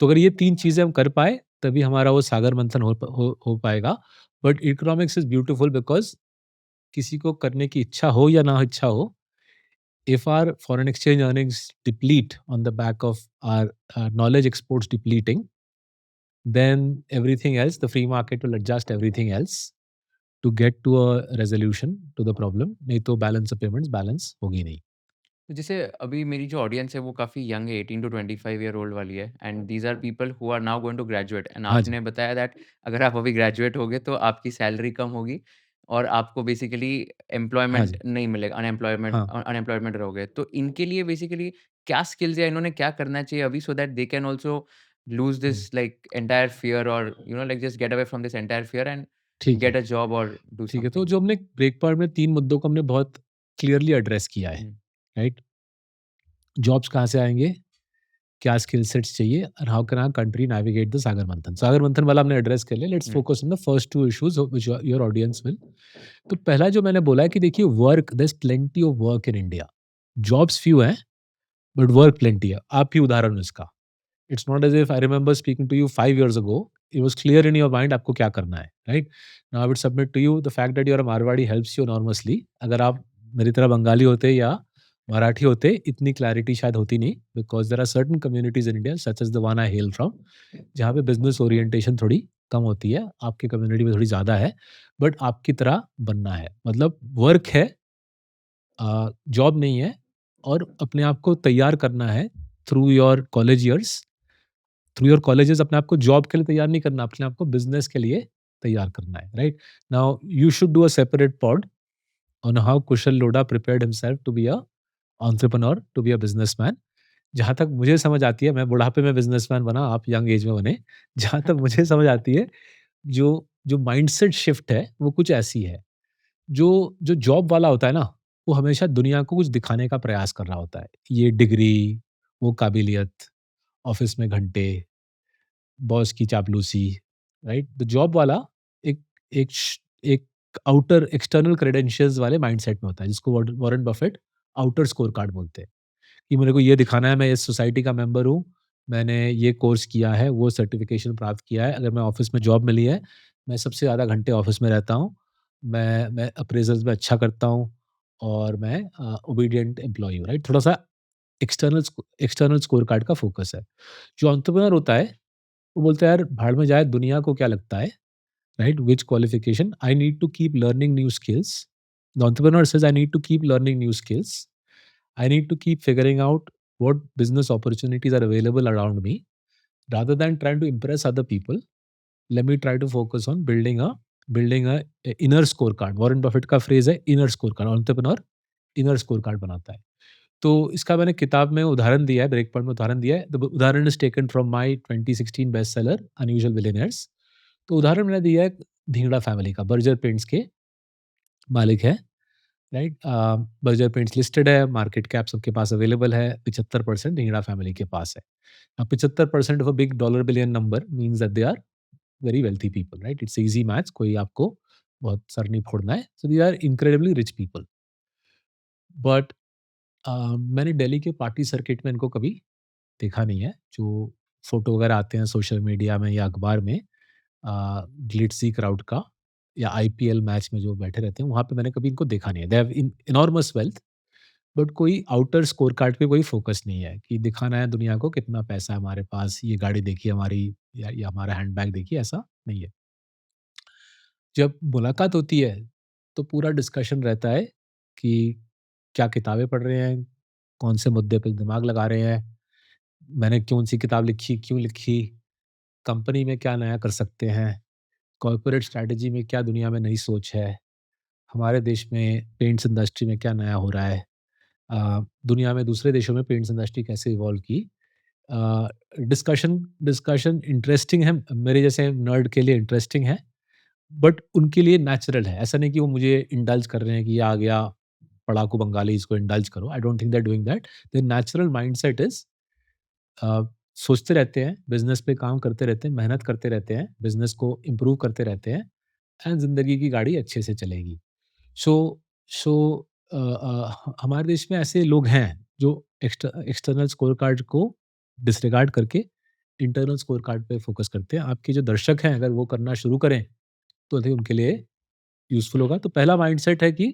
तो अगर ये 3 चीज़ें हम कर पाए, तभी हमारा वो सागर मंथन हो पाएगा। But economics is beautiful because किसी को करने की इच्छा हो या ना इच्छा हो, if our foreign exchange earnings deplete on the back of our knowledge exports depleting, then everything else, the free market will adjust everything else to get to a resolution to the problem. नहीं तो balance of payments balance होगी नहीं। तो जैसे अभी मेरी जो audience है वो काफ़ी यंग है, 18 टू 25 ईयर ओल्ड वाली है, and these are people who are now going to graduate, and हाँ जी। आपने बताया दैट अगर आप अभी ग्रेजुएट होगे तो आपकी सैलरी कम होगी और आपको बेसिकली हाँ एम्प्लॉयमेंट जी। नहीं मिलेगा, अनएम्प्लॉयमेंट हाँ। अनएम्प्लॉयमेंट रहोगे। तो इनके लिए बेसिकली क्या स्किल्स या इन्होंने क्या करना चाहिए अभी, so that they can also lose hmm. This like entire fear, और like just get away from this entire fear and ठीक है। गेट अ जॉब और डू ठीक है, तो समथिंग? जो हमने ब्रेक पॉइंट में 3 मुद्दों को हमने बहुत क्लियरली एड्रेस किया है, हुँ, राइट? जॉब्स कहाँ से आएँगे? क्या स्किल सेट्स चाहिए? और how can our country navigate the sagar manthan? सागर मंथन वाला हमने एड्रेस कर लिया, let's hmm, focus on the first 2 issues which your audience will. तो पहला जो मैंने बोला है कि देखिए work there is plenty of work in India. Jobs few हैं, बट वर्क प्लेंटी है। आप ही उदाहरण हो इसका। It's not as if I remember speaking to you 5 years ago, it was clear in your mind आपको क्या करना है, right? Now I would submit to you the fact that you are a Marwari helps you enormously. अगर आप मेरी तरह बंगाली होते या मराठी होते, इतनी क्लैरिटी शायद होती नहीं, because there are certain communities in India such as the one I hail from, जहाँ पे बिज़नेस ओरिएंटेशन थोड़ी कम होती है, आपकी कम्युनिटी में थोड़ी ज़्यादा है, बट आपकी तरह बनना है। मतलब वर्क है, जॉब नहीं है, और अपने आप को तैयार करना है through your college years, through your colleges. अपने आप को जॉब के लिए तैयार नहीं करना, अपने आप को बिज़नेस के लिए तैयार करना है, right? Now you should do a separate pod on how Kushal Lodha prepared himself to be a entrepreneur, to be a businessman. जहाँ तक मुझे समझ आती है, मैं बुढ़ापे में बिज़नेसमैन बना, आप यंग एज में बने। जहाँ तक मुझे समझ आती है, जो जो माइंडसेट शिफ्ट है, वो कुछ ऐसी है। जो जो जॉब वाला होता है ना, वो हमेशा दुनिया को कुछ दिखाने का प्रयास कर रहा होता है। ये डिग्री, वो काबिलियत, ऑफ़िस में घंटे, बॉस की चापलूसी, राइट? द जॉब वाला एक एक आउटर एक्सटर्नल क्रेडेंशियल्स वाले माइंडसेट में होता है, जिसको Warren Buffett outer score card बोलते हैं, कि मेरे को ये दिखाना है, मैं इस सोसाइटी का मेंबर हूँ, मैंने ये कोर्स किया है, वो सर्टिफिकेशन प्राप्त किया है, अगर मैं ऑफ़िस में जॉब मिली है, मैं सबसे ज़्यादा घंटे ऑफ़िस में रहता हूँ, मैं अप्रेज़ल्स में अच्छा करता हूँ, और मैं ओबीडिएंट एम्प्लॉयी हूँ, राइट? थोड़ा-सा एक्सटर्नल स्कोर कार्ड का फ़ोकस है। जो एंटरप्रेन्योर होता है, वो बोलता है यार भाड़ में जाए, दुनिया को क्या लगता है, right? Which qualification I need to keep learning new skills. The entrepreneur says I need to keep learning new skills. I need to keep figuring out what business opportunities are available around me. Rather than trying to impress other people, let me try to focus on building a inner scorecard. Warren Buffett का phrase है inner score card, entrepreneur inner score card बनाता है। तो इसका मैंने किताब में उदाहरण दिया है, ब्रेक पॉइंट में उदाहरण दिया है। द उदाहरण is taken from my 2016 best seller unusual billionaires. तो उदाहरण मैंने दिया है धिंगड़ा फैमिली का, बर्जर पेंट्स के मालिक है, राइट? बर्जर पेंट्स लिस्टेड है, मार्केट कैप सबके पास अवेलेबल है, 75% ढींगड़ा फैमिली के पास है। अब 75% of a big dollar billion number means that they are very wealthy people, right? It's easy maths, कोई आपको बहुत सर नहीं फोड़ना है। So they are incredibly rich people. But मैंने दिल्ली के पार्टी सर्किट में इनको कभी देखा नहीं है। जो फ़ोटो वगैरह आते हैं सोशल मीडिया में या अखबार में, ग्लिट्ज़ी क्राउड का, या आईपीएल मैच में जो बैठे रहते हैं, वहाँ पे मैंने कभी इनको देखा नहीं है। They have enormous wealth, but कोई आउटर स्कोर कार्ड पे कोई फोकस नहीं है कि दिखाना है दुनिया को कितना पैसा है हमारे पास, ये गाड़ी देखिए हमारी, या हमारा हैंडबैग देखिए, ऐसा नहीं है। जब मुलाकात होती है, तो पूरा डिस्कशन रहता है कि क्या किताबें पढ़ रहे हैं, कौन से मुद्दे पे दिमाग लगा रहे हैं, मैंने कौन-सी किताब लिखी, क्यों लिखी, कंपनी में क्या नया कर सकते हैं, कॉर्पोरेट स्ट्रैटेजी में क्या दुनिया में नई सोच है, हमारे देश में पेंट्स इंडस्ट्री में क्या नया हो रहा है, दुनिया में दूसरे देशों में पेंट्स इंडस्ट्री कैसे इवॉल्व की। डिस्कशन डिस्कशन इंटरेस्टिंग है, मेरे जैसे नर्ड के लिए इंटरेस्टिंग है, बट उनके लिए नेचुरल है। ऐसा नहीं कि वो मुझे इंडल्ज कर रहे हैं कि ये आ गया पढ़ाकू बंगाली, इसको इंडल्ज करो। I don't think they are doing that. Their natural mindset is सोचते रहते हैं, बिज़नेस पे काम करते रहते हैं, मेहनत करते रहते हैं, बिज़नेस को इम्प्रूव करते रहते हैं, एंड ज़िंदगी की गाड़ी अच्छे से चलेगी। सो सो हमारे देश में ऐसे लोग हैं जो एक्सटर्नल स्कोर कार्ड को डिसरिगार्ड करके इंटरनल स्कोर कार्ड पे फोकस करते हैं। आपके जो दर्शक हैं, अगर वो करना शुरू करें, तो आई थिंक उनके लिए यूज़फुल होगा। तो पहला माइंडसेट है कि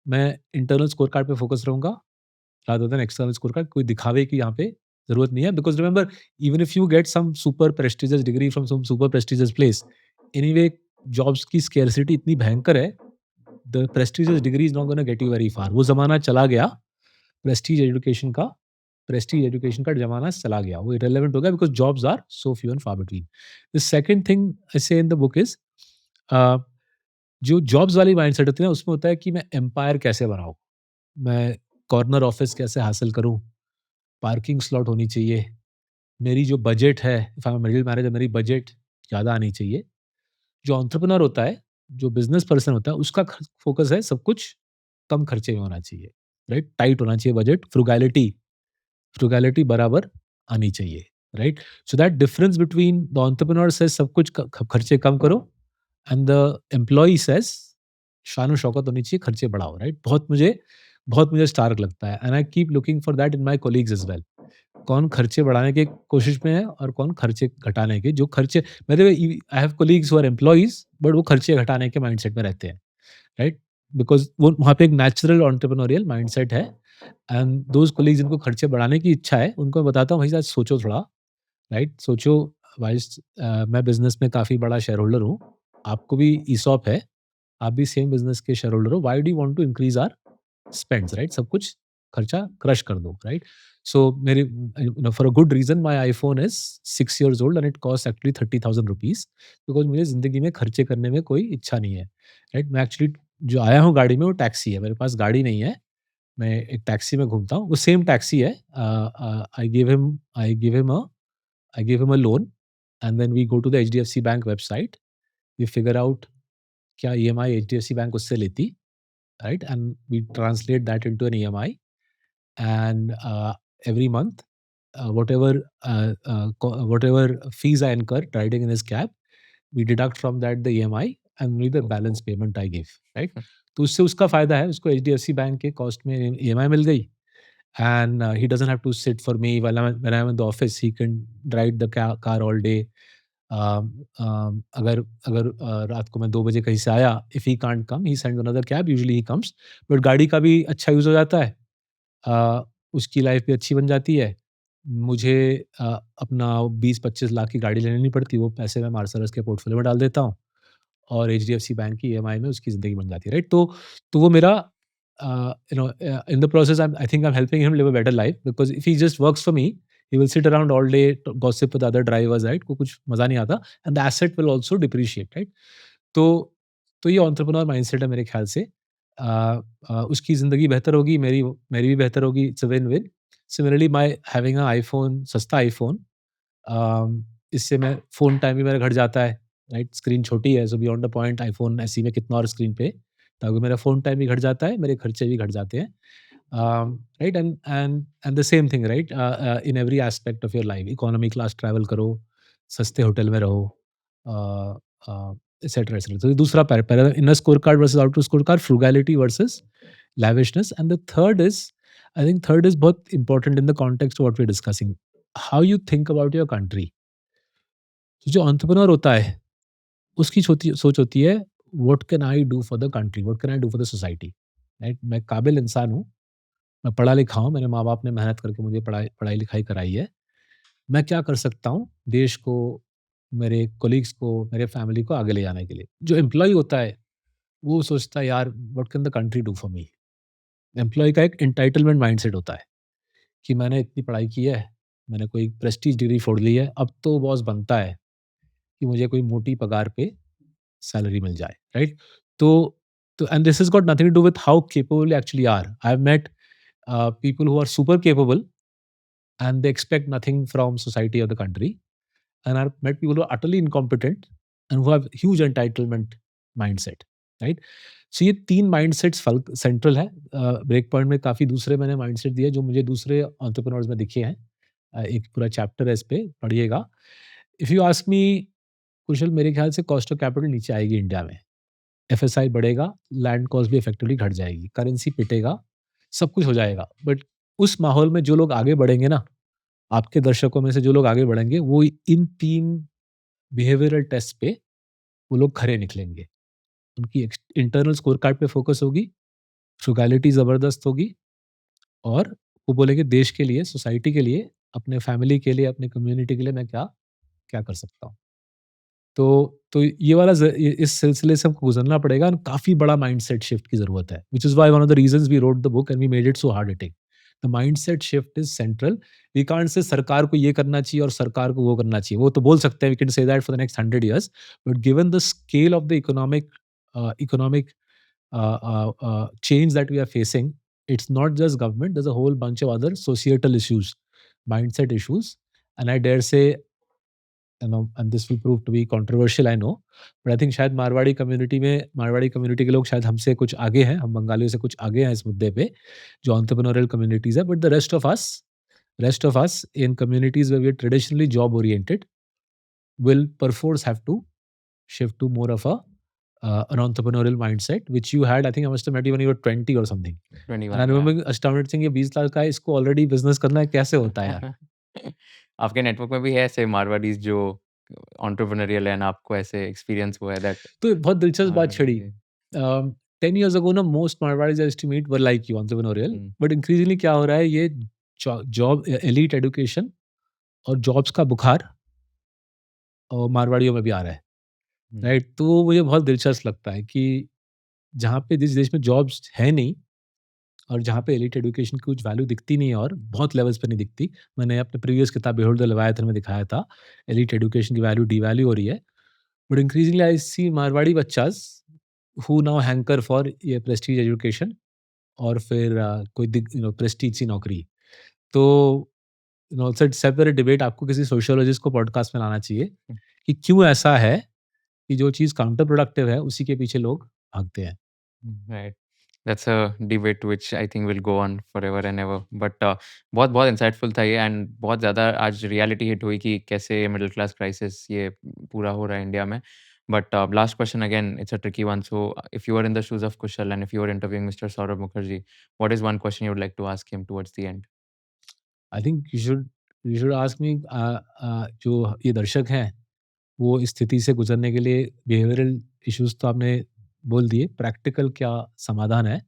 मैं इंटरनल स्कोर कार्ड पे फोकस रहूँगा, rather than external scorecard. कोई दिखावे की यहाँ पे ज़रूरत नहीं है, because remember, even if you get some super prestigious degree from some super prestigious place, anyway jobs की स्कार्सिटी इतनी भयंकर है, the prestigious degree is not gonna get you very far. वो ज़माना चला गया प्रेस्टीज एजुकेशन का ज़माना चला गया, वो इर्रेलेवेंट हो गया because jobs are so few and far between. The second thing I say in the book is uh, जो जॉब्स वाली माइंडसेट होती है ना, उसमें होता है कि मैं एम्पायर कैसे बनाऊँ? मैं कॉर्नर ऑफिस कैसे हासिल करूँ? पार्किंग स्लॉट होनी चाहिए। मेरी जो बजट है, if I am a middle manager, मेरी बजट ज़्यादा आनी चाहिए। जो एंटरप्रेन्योर होता है, जो बिज़नेस पर्सन होता है, उसका ख फ़ोकस है सब कुछ कम खर्चे में होना चाहिए, राइट? टाइट होना चाहिए बजट, फ्रुगैलिटी फ्रुगैलिटी बराबर आनी चाहिए, right? So that difference between the entrepreneur says सब कुछ खर्चे कम करो एंड द एम्प्लॉयी सेज शान-ओ-शौकत होनी चाहिए, खर्चे बढ़ाओ, राइट? बहुत मुझे स्टार्क लगता है and I keep looking for that in my colleagues as well. कौन खर्चे बढ़ाने की कोशिश में है और कौन खर्चे घटाने के, जो खर्चे by the way I have colleagues who are employees but वो खर्चे घटाने के माइंडसेट में रहते हैं, राइट? बिकॉज़ वो वहाँ पे एक नेचुरल एंटरप्रेन्योरियल माइंडसेट है एंड दोज़ कलीग्स जिनको खर्चे बढ़ाने की इच्छा है, उनको मैं बताता हूँ, भाई साहब सोचो थोड़ा, राइट? सोचो वाइल्स मैं बिज़नेस में काफ़ी बड़ा शेयर होल्डर हूँ, आपको भी ईसॉप है, आप भी सेम बिज़नेस के शेयर होल्डर हो, why do you want to increase our spends, right? सब कुछ खर्चा क्रश कर दो, राइट? सो मेरे for a good reason my iPhone is 6 years old and it cost actually ₹30,000 because मुझे ज़िंदगी में खर्चे करने में कोई इच्छा नहीं है, राइट? मैं एक्चुअली जो आया हूँ गाड़ी में वो टैक्सी है, मेरे पास गाड़ी नहीं है, मैं एक टैक्सी में घूमता हूँ, वो सेम टैक्सी है। I give him a loan and then we go to the HDFC bank website, we figure out क्या ईएमआई एचडीएफसी बैंक उससे लेती, right? And we translate that into an EMI, and every month, whatever fees I incur riding in his cab, we deduct from that the EMI and only the balance payment I give, right? तो उससे उसका फायदा है, उसको HDFC bank के cost में EMI मिल गई and he doesn't have to sit for me while when I'm in the office. He can drive the car all day. अगर अगर रात को मैं 2 बजे कहीं से आया, if he can't come, he sends another cab, usually he comes. But गाड़ी का भी अच्छा यूज़ हो जाता है। उसकी लाइफ़ भी अच्छी बन जाती है। मुझे अ, अपना 20-25 लाख की गाड़ी लेनी नहीं पड़ती, वो पैसे मैं मार्सलस के पोर्टफोलियो में डाल देता हूँ और एचडीएफसी बैंक की ईएमआई में उसकी ज़िंदगी बन जाती है, राइट? तो वो मेरा in the process, I think I'm helping him live a better life because if he just works for me, he will sit around all day, gossip with other drivers, right? को कुछ मज़ा नहीं आता and the asset will also depreciate, right? तो तो ये entrepreneur mindset है मेरे ख्याल से। उसकी ज़िंदगी बेहतर होगी, मेरी मेरी भी बेहतर होगी, it's a win-win. Similarly my having a iPhone, सस्ता आईफ़ोन, इससे मैं फ़ोन टाइम भी मेरा घट जाता है, राइट? स्क्रीन छोटी है, सो बियॉन्ड द पॉइंट आईफ़ोन ऐसे ही में कितना और स्क्रीन पे, ताकि मेरा फ़ोन टाइम भी घट जाता है, मेरे खर्चे भी घट जाते हैं। Right? And the same thing, right? In every aspect of your life, economy class travel करो, सस्ते होटल में रहो, एटसेट्रा, एटसेट्रा। तो ये दूसरा para inner score card versus outer score card, frugality versus lavishness, and the third is, I think third is बहुत important in the context of what we're discussing, how you think about your country. तो जो entrepreneur होता है, उसकी सोच होती है, what can I do for the country, what can I do for the society, right? मैं काबिल इंसान हूँ, मैं पढ़ा लिखा हूँ, मेरे माँ बाप ने मेहनत करके मुझे पढ़ाई पढ़ाई लिखाई कराई है, मैं क्या कर सकता हूँ देश को, मेरे कोलीग्स को, मेरे फैमिली को आगे ले जाने के लिए। जो एम्प्लॉय होता है, वो सोचता है, यार what can the country do for me. Employ का एक एंटाइटलमेंट माइंडसेट होता है कि मैंने इतनी पढ़ाई की है, मैंने कोई प्रेस्टीज डिग्री फोड़ ली है, अब तो बॉस बनता है कि मुझे कोई मोटी पगार पे सैलरी मिल जाए, राइट? तो and this has got nothing to do with how capable you actually are. I have met people who are super capable and they expect nothing from society और the country, and I have met people who are utterly incompetent and who have huge entitlement mindset, right? So ये 3 mindsets फल्क central है। Break point में काफ़ी दूसरे मैंने mindset दिए जो मुझे दूसरे एंटरप्रेन्योर्स में दिखे हैं। एक पूरा चैप्टर है इस पे, पढ़िएगा। इफ यू आस्क मी कुशल, मेरे ख्याल से कॉस्ट ऑफ कैपिटल नीचे आएगी इंडिया में। एफएसआई बढ़ेगा, लैंड कॉस्ट भी इफेक्टिवली घट जाएगी, करेंसी पिटेगा, सब कुछ हो जाएगा। बट उस माहौल में जो लोग आगे बढ़ेंगे ना, आपके दर्शकों में से जो लोग आगे बढ़ेंगे, वो इन 3 बिहेवियरल टेस्ट पे वो लोग खरे निकलेंगे। उनकी इंटरनल स्कोर कार्ड पे फोकस होगी, फ्रुगैलिटी ज़बरदस्त होगी और वो बोलेंगे देश के लिए, सोसाइटी के लिए, अपने फैमिली के लिए, अपने कम्युनिटी के लिए मैं क्या क्या कर सकता हूँ। तो ये वाला इस सिलसिले से हमको गुजरना पड़ेगा और काफ़ी बड़ा माइंडसेट शिफ्ट की ज़रूरत है, which is why one of the reasons we wrote the book and we made it so hard hitting. The mindset shift is central. We can't say सरकार को ये करना चाहिए और सरकार को वो करना चाहिए. वो तो बोल सकते हैं, we can say that for the next 100 years, but given the scale of the economic change that we are facing, it's not just government, there's a whole bunch of other societal issues, mindset issues. And I dare say, and this will prove to be controversial, I know, but I think शायद Marwari community के लोग शायद हमसे कुछ आगे हैं, हम बंगालियों से कुछ आगे हैं इस मुद्दे पे, जो entrepreneurial communities है. But the rest of us in communities where we are traditionally job oriented will perforce have to shift to more of an entrepreneurial mindset, which you had. I think I must have met you when you were 20 or something. And I 21, remember astounded saying, ये 20 साल का है, इसको already business करना है, कैसे होता है यार? आपके नेटवर्क में भी है ऐसे मारवाड़ीज जो एंटरप्रेन्योरियल है एंड आपको ऐसे एक्सपीरियंस हुआ है दैट तो बहुत दिलचस्प बात छड़ी. मारवाड़ी 10 years ago ना, most Marwadis I used to meet were like you, entrepreneurial. Hmm, But increasingly क्या हो रहा है, ये जॉब, एलीट एजुकेशन और जॉब्स का बुखार और मारवाड़ियों में भी आ रहा है, हम्म, राइट? तो मुझे बहुत दिलचस्प लगता है कि जहाँ पे, जिस देश में जॉब्स है नहीं और जहाँ पे एलीट एजुकेशन की कुछ वैल्यू दिखती नहीं है और बहुत लेवल्स पे नहीं दिखती. मैंने अपने प्रीवियस किताब बिहोल्ड द लेवियाथन में दिखाया था, एलीट एजुकेशन की वैल्यू डीवैल्यू हो रही है. But increasingly I see Marwari बच्चास हु नाउ हैंकर फॉर ये प्रेस्टीज एजुकेशन और फिर कोई प्रेस्टीज सी नौकरी. तो सेपरेट डिबेट आपको किसी सोशियोलॉजिस्ट को पॉडकास्ट में लाना चाहिए कि क्यों ऐसा है कि जो चीज़ काउंटर प्रोडक्टिव है उसी के पीछे लोग भागते हैं. Right that's a debate which I think will go on forever and ever but बहुत बहुत इंसाइटफुल था ये एंड बहुत ज़्यादा आज रियलिटी हिट हुई कि कैसे मिडिल क्लास क्राइसिस ये पूरा हो रहा है इंडिया में but last question again it's a tricky one so if you are in the shoes of Kushal and if you are interviewing mister Saurabh Mukherjee what is one question you would like to ask him towards the end I think you should ask me, जो ये दर्शक हैं, वो इस स्थिति से गुजरने के लिए बिहेवियरल इश्यूज़ तो आपने बोल दिए, प्रैक्टिकल क्या समाधान है?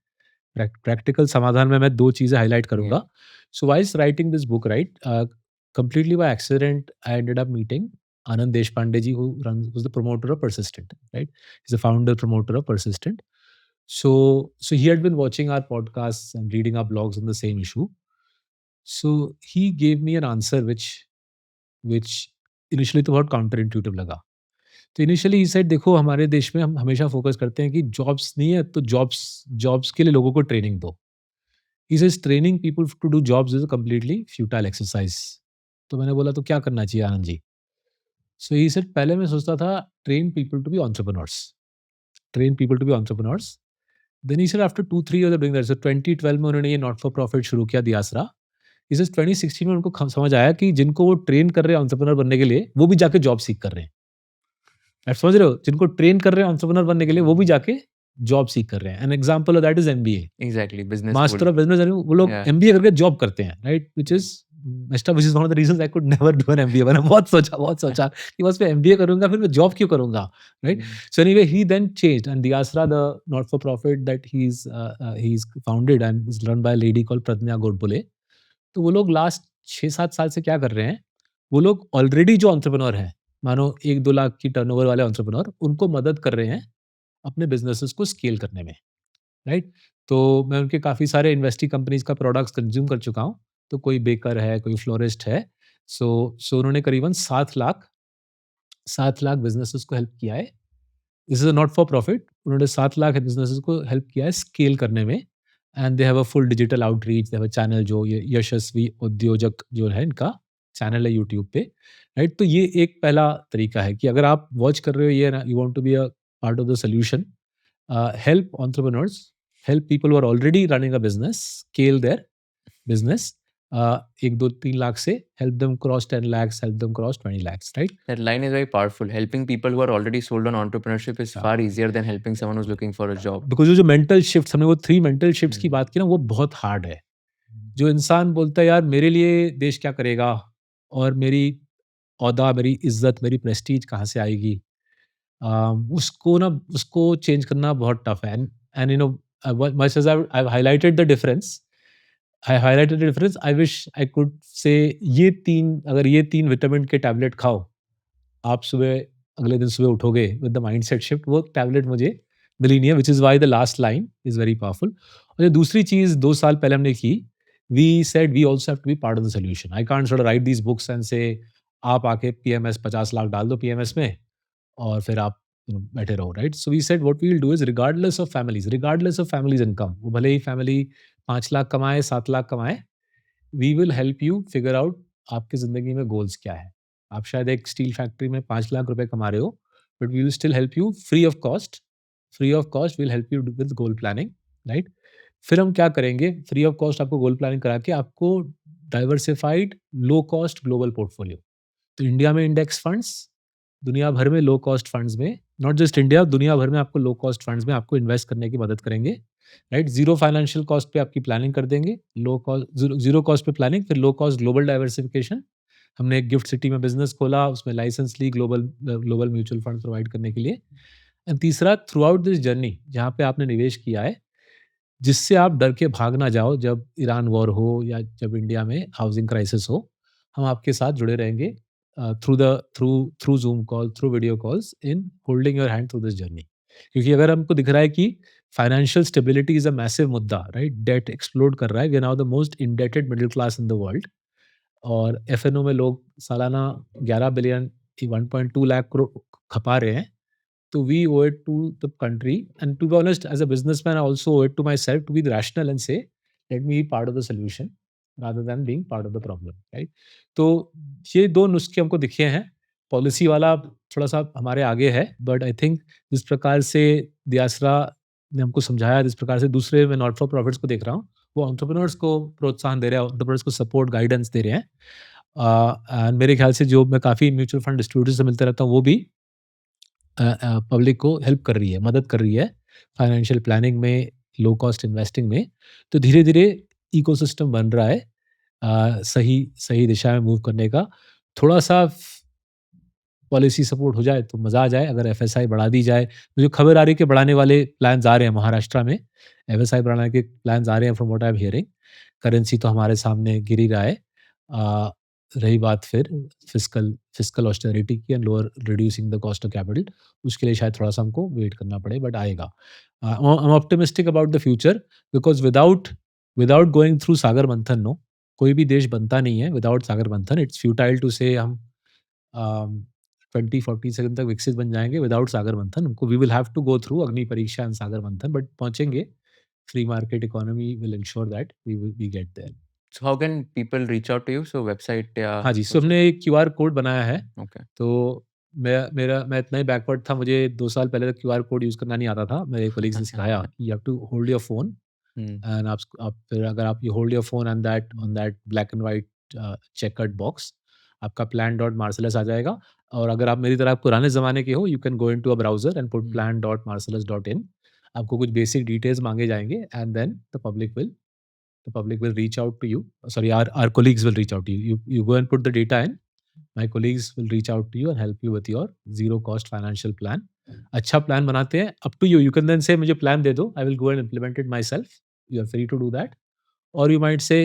प्रैक्टिकल समाधान में मैं 2 चीज़ें हाइलाइट Yeah. करूँगा. So whilst writing this book, right, completely by accident I ended up meeting Anand Deshpande ji, who was the promoter of Persistent, right? He's the founder, promoter of Persistent. So he had been watching our podcasts and reading our blogs on the same issue. So he gave me an answer which initially तो बहुत counter intuitive लगा. तो initially he said, देखो हमारे देश में हम हमेशा फोकस करते हैं कि जॉब्स नहीं है तो जॉब्स जॉब्स के लिए लोगों को ट्रेनिंग दो. He says training people to do jobs is a completely futile exercise. तो मैंने बोला, तो क्या करना चाहिए आनंद जी? सो ही सेड, पहले मैं सोचता था train people to be entrepreneurs, train people to be entrepreneurs. Then he said after 2-3 years of doing that, so 2012 में उन्होंने ये नॉट फॉर प्रॉफिट शुरू किया, दियासरा. ही सेज 2016 में उनको समझ आया कि जिनको वो ट्रेन कर रहे हैं एंटरप्रेन्योर बनने के लिए, वो भी जाके जॉब सीख कर रहे हैं. आप समझ रहे हो? जिनको ट्रेन कर रहे हैं एंटरप्रेन्योर बनने के लिए, वो भी जाके जॉब सीख कर रहे हैं. An example of that is MBA, Exactly, business master school. Of business. वो लोग Yeah. एमबीए करके जॉब करते हैं, right? Which is messed up, which is one of the reasons I could never do an MBA. मैंने बहुत सोचा कि बस मैं एमबीए करूंगा, फिर मैं जॉब क्यों करूंगा, right? So anyway, he then changed, and the Asra, the not-for-profit that he's founded and is run by a lady called Pradnya Godbole. तो वो लोग लास्ट 6-7 साल से क्या कर रहे हैं, वो लोग ऑलरेडी जो एंटरप्रेन्योर हैं, मानो 1-2 लाख की टर्नओवर वाले एंटरप्रेन्योर, उनको मदद कर रहे हैं अपने बिज़नेसेस को स्केल करने में, राइट? तो मैं उनके काफ़ी सारे इन्वेस्टी कंपनीज़ का प्रोडक्ट्स कंज़्यूम कर चुका हूँ. तो कोई बेकर है, कोई फ्लोरिस्ट है. सो उन्होंने करीबन 7 लाख बिज़नेसेस को हेल्प किया है. This is a not for profit. उन्होंने 7 लाख बिज़नेसेस को हेल्प किया है स्केल करने में. And they have a full digital outreach, they have a channel, जो ये यशस्वी उद्योजक जो है, इनका चैनल है यूट्यूब पे, राइट? तो ये एक पहला तरीका है कि अगर आप वॉच कर रहे हो ये ना, you want to be a part of the solution, help entrepreneurs, help people who are already running a business scale their business. 1 2 3 lakh से help them cross 10 lakhs, help them cross 20 lakhs, right? That line is very powerful. Helping people who are already sold on entrepreneurship is Yeah. far easier than helping someone who's looking for a job. Because जो mental shift, हमने वो 3 mental shifts की हम्म, बात की ना, वो बहुत hard है. जो इंसान बोलता है यार मेरे लिए देश क्या करेगा, और मेरी औदा, मेरी इज्जत, मेरी प्रेस्टीज कहाँ से आएगी, उसको ना, उसको चेंज करना बहुत टफ है. And much as I highlighted the difference, I wish I could say, ये तीन विटामिन के टैबलेट खाओ, आप अगले दिन सुबह उठोगे विद द माइंडसेट शिफ्ट. वो टैबलेट मुझे मिली नहीं है, which is why the last line is very powerful. और जो दूसरी चीज़ 2 साल पहले हमने की, we said we also have to be part of the solution. I can't sort of write these books and say आप आके PMS 50 लाख डाल दो PMS में और फिर आप बैठे रहो, right? So we said what we will do is regardless of families income, वो भले ही फैमिली 5 लाख कमाए 7 लाख कमाए, we will help you figure out आपकी ज़िंदगी में गोल्स क्या है। आप शायद एक स्टील फैक्ट्री में 5 लाख रुपए कमा रहे हो, but we will still help you free of cost will help you with goal planning, right? फिर हम क्या करेंगे, फ्री ऑफ कॉस्ट आपको गोल प्लानिंग करा के आपको diversified low cost global portfolio. तो इंडिया में इंडेक्स फंड्स, दुनिया भर में लो कॉस्ट फंड्स में, नॉट जस्ट इंडिया, दुनिया भर में आपको लो कॉस्ट फंड्स में आपको इन्वेस्ट करने की मदद करेंगे, राइट? ज़ीरो फाइनेंशियल कॉस्ट पे आपकी प्लानिंग कर देंगे, लो कॉस्ट ज़ीरो कॉस्ट पे प्लानिंग, फिर लो कॉस्ट ग्लोबल डाइवर्सिफिकेशन। हमने एक गिफ्ट सिटी में बिज़नेस खोला, उसमें लाइसेंस ली ग्लोबल म्यूचुअल फंड प्रोवाइड करने के लिए। एंड तीसरा, थ्रू आउट दिस जर्नी जहाँ पे आपने निवेश किया है, जिससे आप डर के भाग ना जाओ जब ईरान वॉर हो या जब इंडिया में हाउसिंग क्राइसिस हो, हम आपके साथ जुड़े रहेंगे through Zoom call, through video calls in holding your hand through this journey. क्योंकि अगर हमको दिख रहा है कि financial stability is a massive मुद्दा, राइट? डेट एक्सप्लोड कर रहा है, we are now the most indebted middle class in the world, और एफएनओ में लोग सालाना 11 बिलियन 1.2 लाख करोड़ खपा रहे हैं। तो we owe it to the country, and to be honest, as a businessman, I also owe it to myself to be rational and say, let me be part of the solution rather than being part of the problem, right? तो ये दो नुस्खे हमको दिखे हैं। Policy वाला थोड़ा सा हमारे आगे है, बट आई थिंक जिस प्रकार से दियासरा ने हमको समझाया, जिस प्रकार से दूसरे मैं नॉट फॉर प्रॉफिट्स को देख रहा हूँ, वो एंटरप्रेन्योर्स को प्रोत्साहन दे रहे हैं, एंटरप्रेन्योर्स को सपोर्ट गाइडेंस दे रहे हैं। एंड मेरे ख्याल से जो मैं काफ़ी म्यूचुअल फंड डिस्ट्रीब्यूटर से मिलते रहता हूँ, वो भी पब्लिक को हेल्प कर रही है, मदद कर रही है फाइनेंशियल प्लानिंग में, लो कॉस्ट इन्वेस्टिंग में। तो धीरे-धीरे इकोसिस्टम बन रहा है सही दिशा में मूव करने का। थोड़ा-सा पॉलिसी सपोर्ट हो जाए तो मज़ा आ जाए, अगर एफएसआई बढ़ा दी जाए। मुझे खबर आ रही है कि बढ़ाने वाले प्लान्स आ रहे हैं महाराष्ट्र में, एफएसआई बढ़ाने के प्लान्स आ रहे हैं from what I am hearing. Currency तो हमारे सामने गिर ही रहा है। रही बात फिर फिस्कल ऑस्टेरिटी की and lower reducing the cost of capital, उसके लिए शायद थोड़ा-सा हमको वेट करना पड़े, बट आएगा। I am optimistic about the future, because without going through सागर मंथन, नो, कोई भी देश बनता नहीं है विदाउट सागर मंथन। इट्स फ्यूटाइल टू से हम 20-40 सेकंड तक विकसित बन जाएँगे विदाउट सागर मंथन। हमको we will have to go through Agni Pariksha and Sagar Manthan, but पहुँचेंगे। Free market economy will ensure that we get there. So how can people reach out to you? So website या हाँ जी, सो हमने एक क्यूआर कोड बनाया है। Okay. तो मैं इतना ही बैकवर्ड था, मुझे 2 साल पहले तक क्यूआर कोड यूज़ करना नहीं आता था। मेरे कलीग्स ने सिखाया, you have to hold your phone and आप फिर अगर आप you hold your phone on that black and white checkered box, आपका plan.marcellus आ जाएगा। और अगर आप मेरी तरह पुराने ज़माने के हो, you can go into a browser and put plan.marcellus.in। आपको कुछ बेसिक डिटेल्स माँगे जाएँगे, and then the public will reach out to you. Sorry, our colleagues will reach out to you. You go and put the data in. My colleagues will reach out to you and help you with your zero cost financial plan. अच्छा plan बनाते हैं, up to you. You can then say मुझे plan दे दो, I will go and implement it myself. You are free to do that. Or you might say,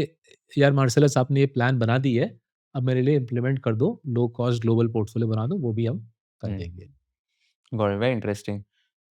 यार Marcellus आपने ये plan बना दी है, अब मेरे लिए इम्प्लीमेंट कर दो, लो कॉस्ट ग्लोबल पोर्टफोलियो बना दो, वो भी हम कर देंगे। Got it. Very interesting.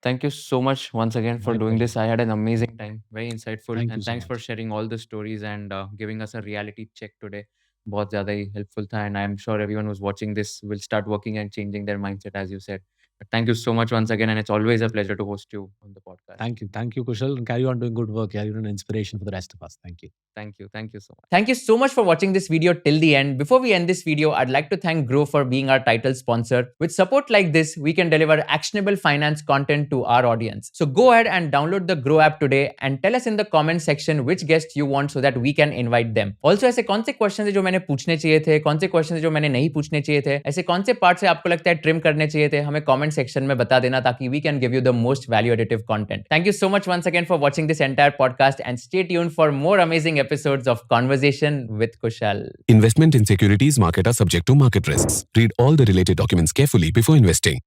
Thank you so much once again for My doing pleasure. this. I had an amazing time. Very insightful. Thank you And so thanks for much. sharing all the stories and giving us a reality check today. बहुत ज़्यादा ही helpful था, and I'm sure everyone who's watching this will start working and changing their mindset as you said. But thank you so much once again, and it's always a pleasure to host you on the podcast. Thank you, Kushal, and carry on doing good work. You're an inspiration for the rest of us. Thank you. Thank you so much. Thank you so much for watching this video till the end. Before we end this video, I'd like to thank Grow for being our title sponsor. With support like this, we can deliver actionable finance content to our audience. So go ahead and download the Grow app today and tell us in the comment section which guest you want so that we can invite them. Also, ऐसे कौन से questions है जो मैंने पूछने चाहिए थे, कौन से questions है जो मैंने नहीं पूछने चाहिए थे, ऐसे कौन से parts है आपको लगता है trim करने चाहिए थे, हमें comment section में बता देना ताकि we can give you the most value additive content. Thank you so much once again for watching this entire podcast, and stay tuned for more amazing episodes of Conversation with Kushal. Investment in securities market are subject to market risks. Read all the related documents carefully before investing.